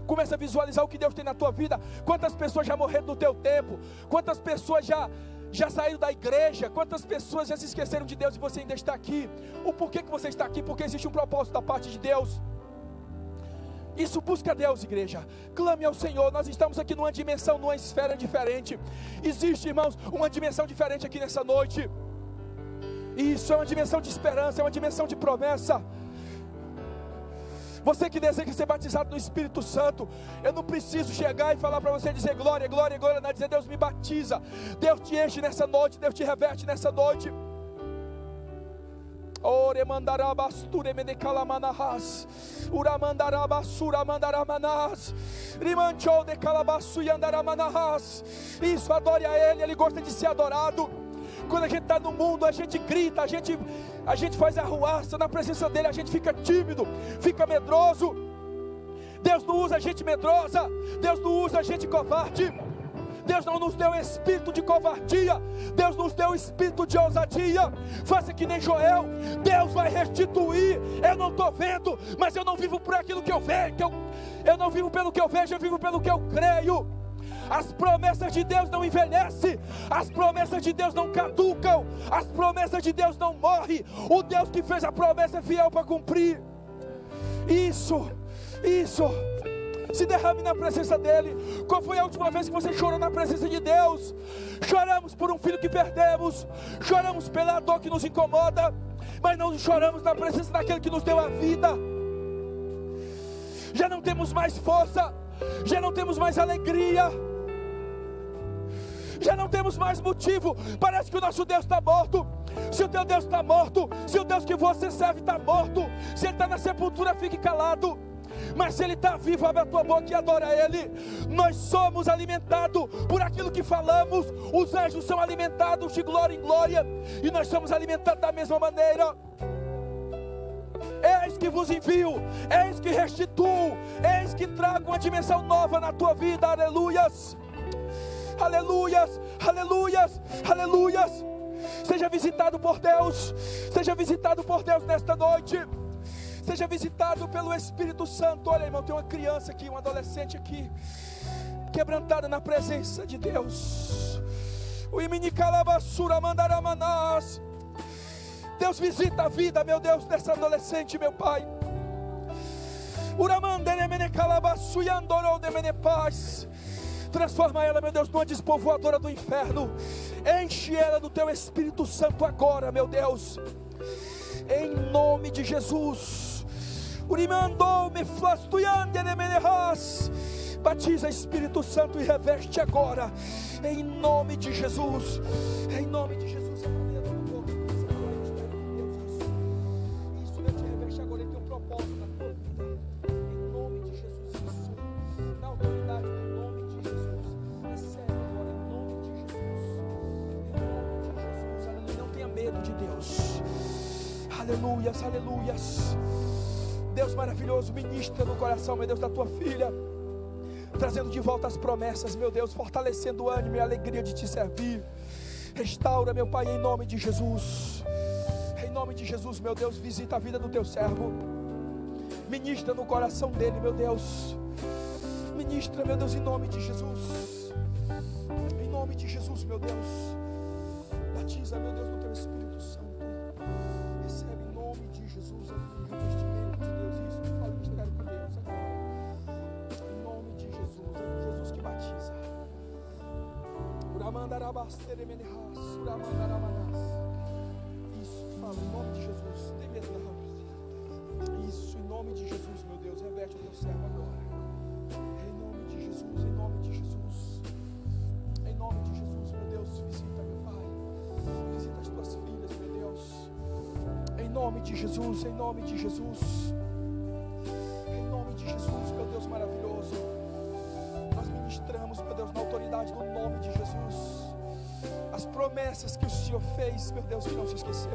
Comece a visualizar o que Deus tem na tua vida. Quantas pessoas já morreram no teu tempo? Quantas pessoas já saíram da igreja? Quantas pessoas já se esqueceram de Deus e você ainda está aqui? O porquê que você está aqui? Porque existe um propósito da parte de Deus. Isso, busca Deus, igreja. Clame ao Senhor. Nós estamos aqui numa dimensão, numa esfera diferente. Existe, irmãos, uma dimensão diferente aqui nessa noite. Isso é uma dimensão de esperança, é uma dimensão de promessa. Você que deseja ser batizado no Espírito Santo, eu não preciso chegar e falar para você, dizer glória, glória, glória, não, dizer Deus me batiza. Deus te enche nessa noite, Deus te reverte nessa noite. Ore mandarabasture menecalamanahas, uramandarabasura mandaramanas, rimanchou de calabaçu e andaramanahas. Isso, adore a Ele, Ele gosta de ser adorado. Quando a gente está no mundo, a gente grita, a gente faz arruaça, na presença dEle a gente fica tímido, fica medroso. Deus não usa a gente medrosa, Deus não usa a gente covarde. Deus não nos deu espírito de covardia, Deus nos deu espírito de ousadia. Faça que nem Joel, Deus vai restituir. Eu não estou vendo, mas eu não vivo por aquilo que eu vejo, eu não vivo pelo que eu vejo, eu vivo pelo que eu creio. As promessas de Deus não envelhecem, as promessas de Deus não caducam, as promessas de Deus não morrem. O Deus que fez a promessa é fiel para cumprir. Isso. Se derrame na presença dEle. Qual foi a última vez que você chorou na presença de Deus? Choramos por um filho que perdemos, choramos pela dor que nos incomoda, mas não choramos na presença daquele que nos deu a vida. Já não temos mais força, já não temos mais alegria, já não temos mais motivo. Parece que o nosso Deus está morto, Se o teu Deus está morto, se o Deus que você serve está morto, se Ele está na sepultura, fique calado. Mas se Ele está vivo, abre a tua boca e adora Ele. Nós somos alimentados por aquilo que falamos. Os anjos são alimentados de glória em glória, e nós somos alimentados da mesma maneira. Eis que vos envio, eis que restituo, eis que trago uma dimensão nova na tua vida. Aleluias, aleluias, aleluias, aleluias. Seja visitado por Deus, seja visitado por Deus nesta noite, seja visitado pelo Espírito Santo. Olha, irmão, tem uma criança aqui, um adolescente aqui, quebrantada na presença de Deus. O imini calabassura mandaramanás. Deus visita a vida, meu Deus, dessa adolescente, meu Pai. Transforma ela, meu Deus, numa despovoadora do inferno. Enche ela do teu Espírito Santo agora, meu Deus, em nome de Jesus. Batiza Espírito Santo e reveste agora, em nome de Jesus, em nome de Jesus. Isso, Deus te reveste agora, Ele tem um propósito na tua vida, em nome de Jesus. Isso, na autoridade do nome de Jesus, recebe agora, em nome de Jesus, aleluia. Não tenha medo de Deus, aleluias, aleluias. Deus maravilhoso, ministra no coração, meu Deus, da tua filha, trazendo de volta as promessas, meu Deus, fortalecendo o ânimo e a alegria de te servir. Restaura, meu Pai, em nome de Jesus. Em nome de Jesus, meu Deus, visita a vida do teu servo. Ministra no coração dele, meu Deus. Ministra, meu Deus, em nome de Jesus. Em nome de Jesus, meu Deus. Batiza, meu Deus, no teu Espírito Santo. Recebe em nome de Jesus o revestimento de Deus. Isso, fala mistério com Deus agora. Em nome de Jesus, é Jesus que batiza. Isso, fala em nome de Jesus. Tem medo não. Isso, em nome de Jesus, meu Deus, reveste o teu servo agora. Em nome de Jesus, em nome de Jesus. Em nome de Jesus, meu Deus, visita, meu Pai. Visita as tuas filhas, meu Deus. Em nome de Jesus, em nome de Jesus. Em nome de Jesus, meu Deus maravilhoso. Nós ministramos, meu Deus, na autoridade do nome de Jesus. As promessas que o Senhor fez, meu Deus, que não se esqueceu.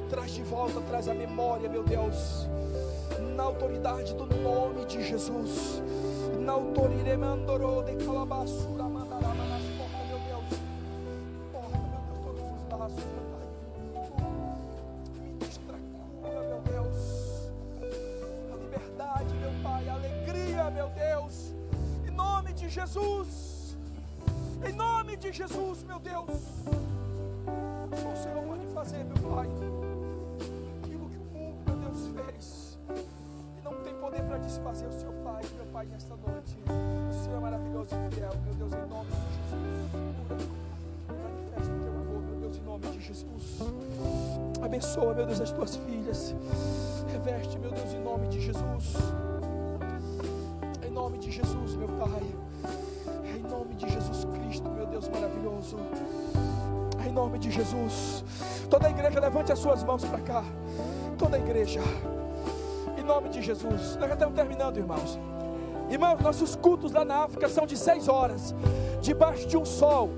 Traz de volta, traz a memória, meu Deus. Na autoridade do nome de Jesus. Na autoridade mandorou de calabaçura mandará nas portas, meu Deus. Porta, meu Deus, todos os laços, meu Pai. Ministra a cura, meu Deus. A liberdade, meu Pai. A alegria, meu Deus. Em nome de Jesus. Em nome de Jesus, meu Deus. Só o Senhor pode fazer, meu Pai. Aquilo que o mundo, meu Deus, fez. E não tem poder para desfazer, o Senhor faz, meu Pai, nesta noite. O Senhor é maravilhoso e fiel, meu Deus, em nome de Jesus. Manifesta o teu amor, meu Deus, em nome de Jesus. Abençoa, meu Deus, as tuas filhas. Reveste, meu Deus, em nome de Jesus. Em nome de Jesus, meu Pai. Em nome de Jesus Cristo, meu Deus maravilhoso. Em nome de Jesus. Toda a igreja levante as suas mãos para cá. Toda a igreja. Em nome de Jesus. Nós já estamos terminando, irmãos. Irmãos, nossos cultos lá na África são de 6 horas. Debaixo de um sol.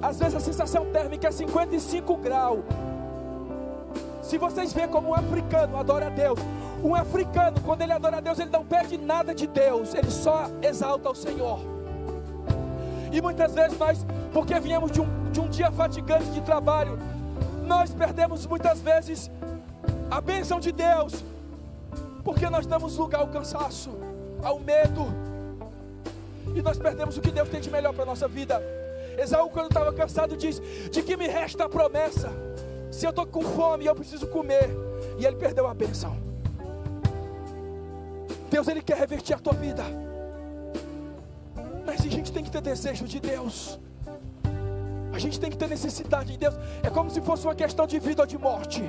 Às vezes a sensação térmica é 55 graus. Se vocês veem como um africano adora a Deus. Um africano, quando ele adora a Deus, ele não perde nada de Deus. Ele só exalta o Senhor. E muitas vezes nós, porque viemos de um dia fatigante de trabalho, nós perdemos muitas vezes a bênção de Deus, porque nós damos lugar ao cansaço, ao medo, e nós perdemos o que Deus tem de melhor para a nossa vida. Esaú, quando estava cansado, diz: de que me resta a promessa? Se eu estou com fome e eu preciso comer. E ele perdeu a bênção. Deus, Ele quer revertir a tua vida, mas a gente tem que ter desejo de Deus. A gente tem que ter necessidade de Deus. É como se fosse uma questão de vida ou de morte.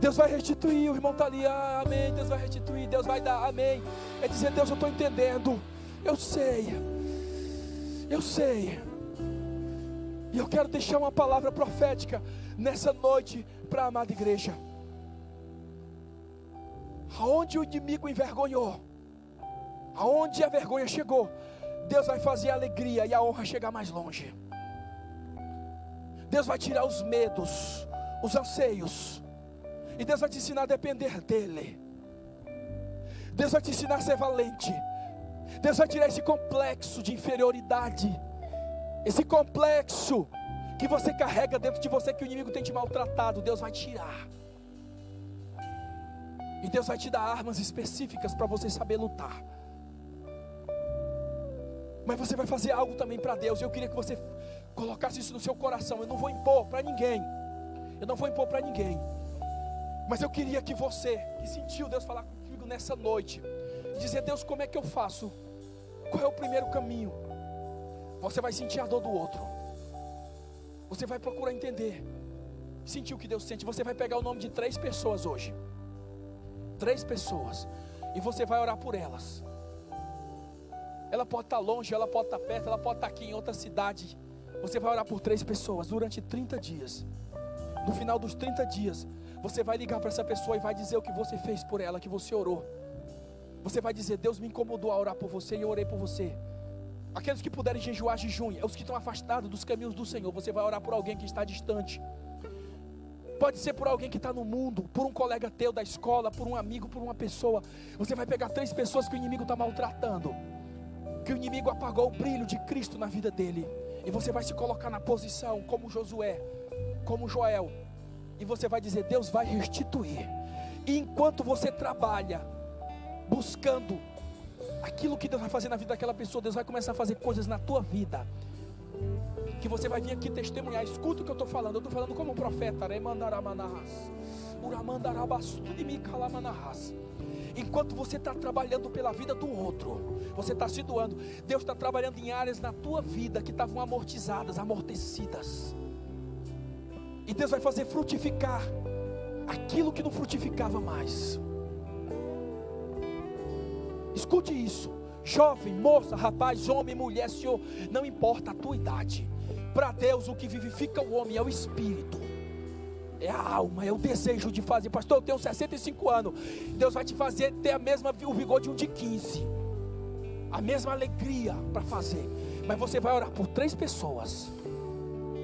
Deus vai restituir, o irmão está ali, amém. Deus vai restituir, Deus vai dar, amém. É dizer: Deus, eu estou entendendo. Eu sei. E eu quero deixar uma palavra profética nessa noite para a amada igreja. Aonde o inimigo envergonhou, aonde a vergonha chegou, Deus vai fazer a alegria e a honra chegar mais longe. Deus vai tirar os medos, os anseios, e Deus vai te ensinar a depender dEle. Deus vai te ensinar a ser valente. Deus vai tirar esse complexo de inferioridade, esse complexo que você carrega dentro de você, que o inimigo tem te maltratado. Deus vai tirar. E Deus vai te dar armas específicas para você saber lutar. Mas você vai fazer algo também para Deus. Eu queria que você colocasse isso no seu coração. Eu não vou impor para ninguém. Eu não vou impor para ninguém. Mas eu queria que você, que sentiu Deus falar contigo nessa noite, dizer: Deus, como é que eu faço? Qual é o primeiro caminho? Você vai sentir a dor do outro. Você vai procurar entender, sentir o que Deus sente. Você vai pegar o nome de 3 pessoas hoje. 3 pessoas. E você vai orar por elas. Ela pode estar longe, ela pode estar perto, ela pode estar aqui em outra cidade. Você vai orar por 3 pessoas durante 30 dias. No final dos 30 dias, você vai ligar para essa pessoa e vai dizer o que você fez por ela, que você orou. Você vai dizer: Deus me incomodou a orar por você e eu orei por você. Aqueles que puderem jejuar, jejuem. Os que estão afastados dos caminhos do Senhor, você vai orar por alguém que está distante. Pode ser por alguém que está no mundo, por um colega teu da escola, por um amigo, por uma pessoa. Você vai pegar 3 pessoas que o inimigo está maltratando, que o inimigo apagou o brilho de Cristo na vida dele, e você vai se colocar na posição como Josué, como Joel, e você vai dizer: Deus vai restituir. E enquanto você trabalha buscando aquilo que Deus vai fazer na vida daquela pessoa, Deus vai começar a fazer coisas na tua vida, que você vai vir aqui testemunhar. Escuta o que eu estou falando. Eu estou falando como um profeta. Enquanto você está trabalhando pela vida do outro, você está se doando, Deus está trabalhando em áreas na tua vida que estavam amortizadas, amortecidas, e Deus vai fazer frutificar aquilo que não frutificava mais. Escute isso, jovem, moça, rapaz, homem, mulher, senhor, não importa a tua idade. Para Deus o que vivifica o homem é o espírito, é a alma, é o desejo de fazer. Pastor, eu tenho 65 anos. Deus vai te fazer ter o vigor de um de 15, a mesma alegria para fazer. Mas você vai orar por 3 pessoas,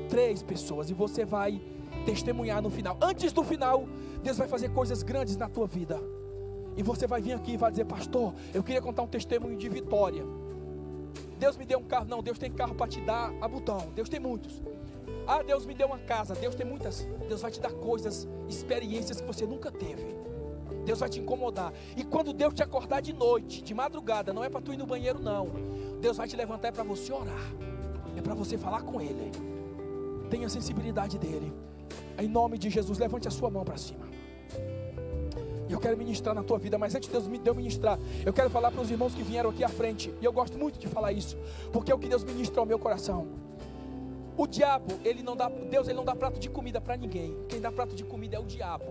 3 pessoas, e você vai testemunhar no final. Antes do final, Deus vai fazer coisas grandes na tua vida. E você vai vir aqui e vai dizer: pastor, eu queria contar um testemunho de vitória. Deus me deu um carro. Não, Deus tem carro para te dar a botão. Deus tem muitos. Ah, Deus me deu uma casa. Deus tem muitas. Deus vai te dar coisas, experiências que você nunca teve. Deus vai te incomodar. E quando Deus te acordar de noite, de madrugada, não é para tu ir no banheiro, não. Deus vai te levantar, é para você orar, é para você falar com Ele. Tenha a sensibilidade dEle. Em nome de Jesus, levante a sua mão para cima. Eu quero ministrar na tua vida, mas antes de Deus me ministrar, eu quero falar para os irmãos que vieram aqui à frente. E eu gosto muito de falar isso, porque é o que Deus ministra ao meu coração. O diabo, Deus ele não dá prato de comida para ninguém. Quem dá prato de comida é o diabo.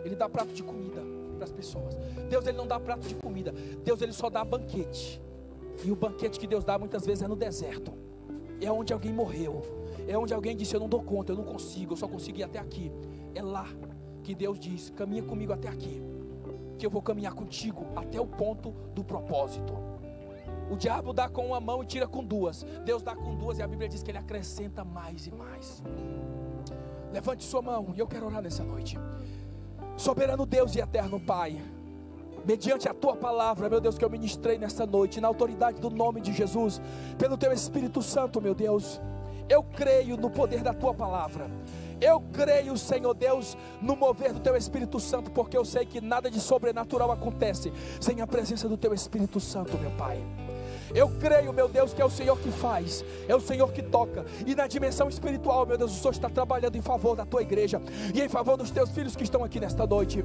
Ele dá prato de comida para as pessoas. Deus ele não dá prato de comida. Deus ele só dá banquete. E o banquete que Deus dá muitas vezes é no deserto. É onde alguém morreu. É onde alguém disse: eu não dou conta, eu não consigo, eu só consigo ir até aqui. É lá que Deus diz: caminha comigo até aqui, que eu vou caminhar contigo até o ponto do propósito. O diabo dá com uma mão e tira com 2. Deus dá com 2 e a Bíblia diz que Ele acrescenta mais e mais. Levante sua mão e eu quero orar nessa noite. Soberano Deus e eterno Pai, mediante a Tua palavra, meu Deus, que eu ministrei nessa noite, na autoridade do nome de Jesus, pelo Teu Espírito Santo, meu Deus, eu creio no poder da Tua palavra. Eu creio, Senhor Deus, no mover do Teu Espírito Santo, porque eu sei que nada de sobrenatural acontece sem a presença do Teu Espírito Santo, meu Pai. Eu creio, meu Deus, que é o Senhor que faz, é o Senhor que toca. E na dimensão espiritual, meu Deus, o Senhor está trabalhando em favor da Tua igreja e em favor dos Teus filhos que estão aqui nesta noite.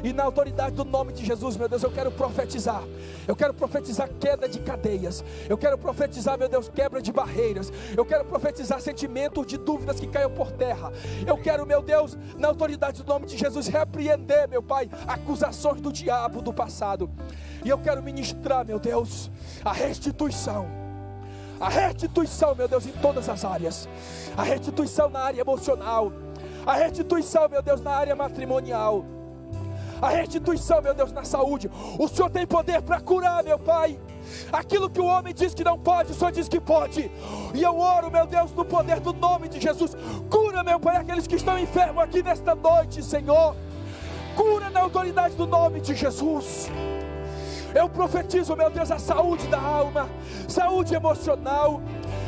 E na autoridade do nome de Jesus, meu Deus, eu quero profetizar. Eu quero profetizar queda de cadeias. Eu quero profetizar, meu Deus, quebra de barreiras. Eu quero profetizar sentimentos de dúvidas que caiam por terra. Eu quero, meu Deus, na autoridade do nome de Jesus, repreender, meu Pai, acusações do diabo do passado. E eu quero ministrar, meu Deus, a restituição, A restituição, meu Deus, em todas as áreas. A restituição na área emocional. A restituição, meu Deus, na área matrimonial. A restituição, meu Deus, na saúde. O Senhor tem poder para curar, meu Pai. Aquilo que o homem diz que não pode, o Senhor diz que pode. E eu oro, meu Deus, no poder do nome de Jesus. Cura, meu Pai, aqueles que estão enfermos aqui nesta noite, Senhor. Cura na autoridade do nome de Jesus. Eu profetizo, meu Deus, a saúde da alma, saúde emocional.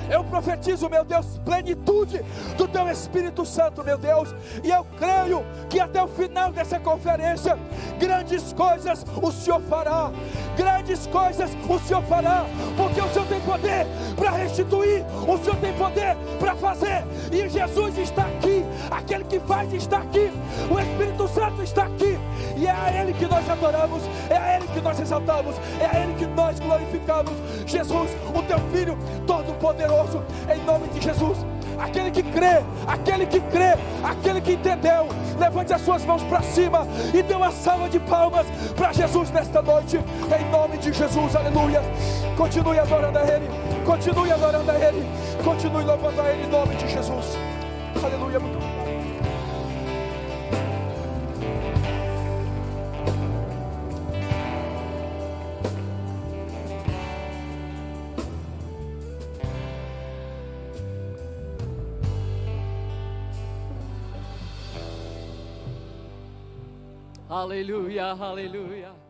Eu profetizo, meu Deus, plenitude do Teu Espírito Santo, meu Deus. E eu creio que até o final dessa conferência, grandes coisas o Senhor fará. Grandes coisas o Senhor fará. Porque o Senhor tem poder para restituir. O Senhor tem poder para fazer. E Jesus está aqui. Aquele que faz está aqui. O Espírito Santo está aqui. E é a Ele que nós adoramos. É a Ele que nós exaltamos. É a Ele que nós glorificamos. Jesus, o Teu Filho Todo-Poderoso. Em nome de Jesus. Aquele que crê, aquele que crê, aquele que entendeu, levante as suas mãos para cima e dê uma salva de palmas para Jesus nesta noite, em nome de Jesus, aleluia. Continue adorando a Ele, continue adorando a Ele, continue louvando a Ele em nome de Jesus, aleluia. Muito obrigado. Aleluia, aleluia.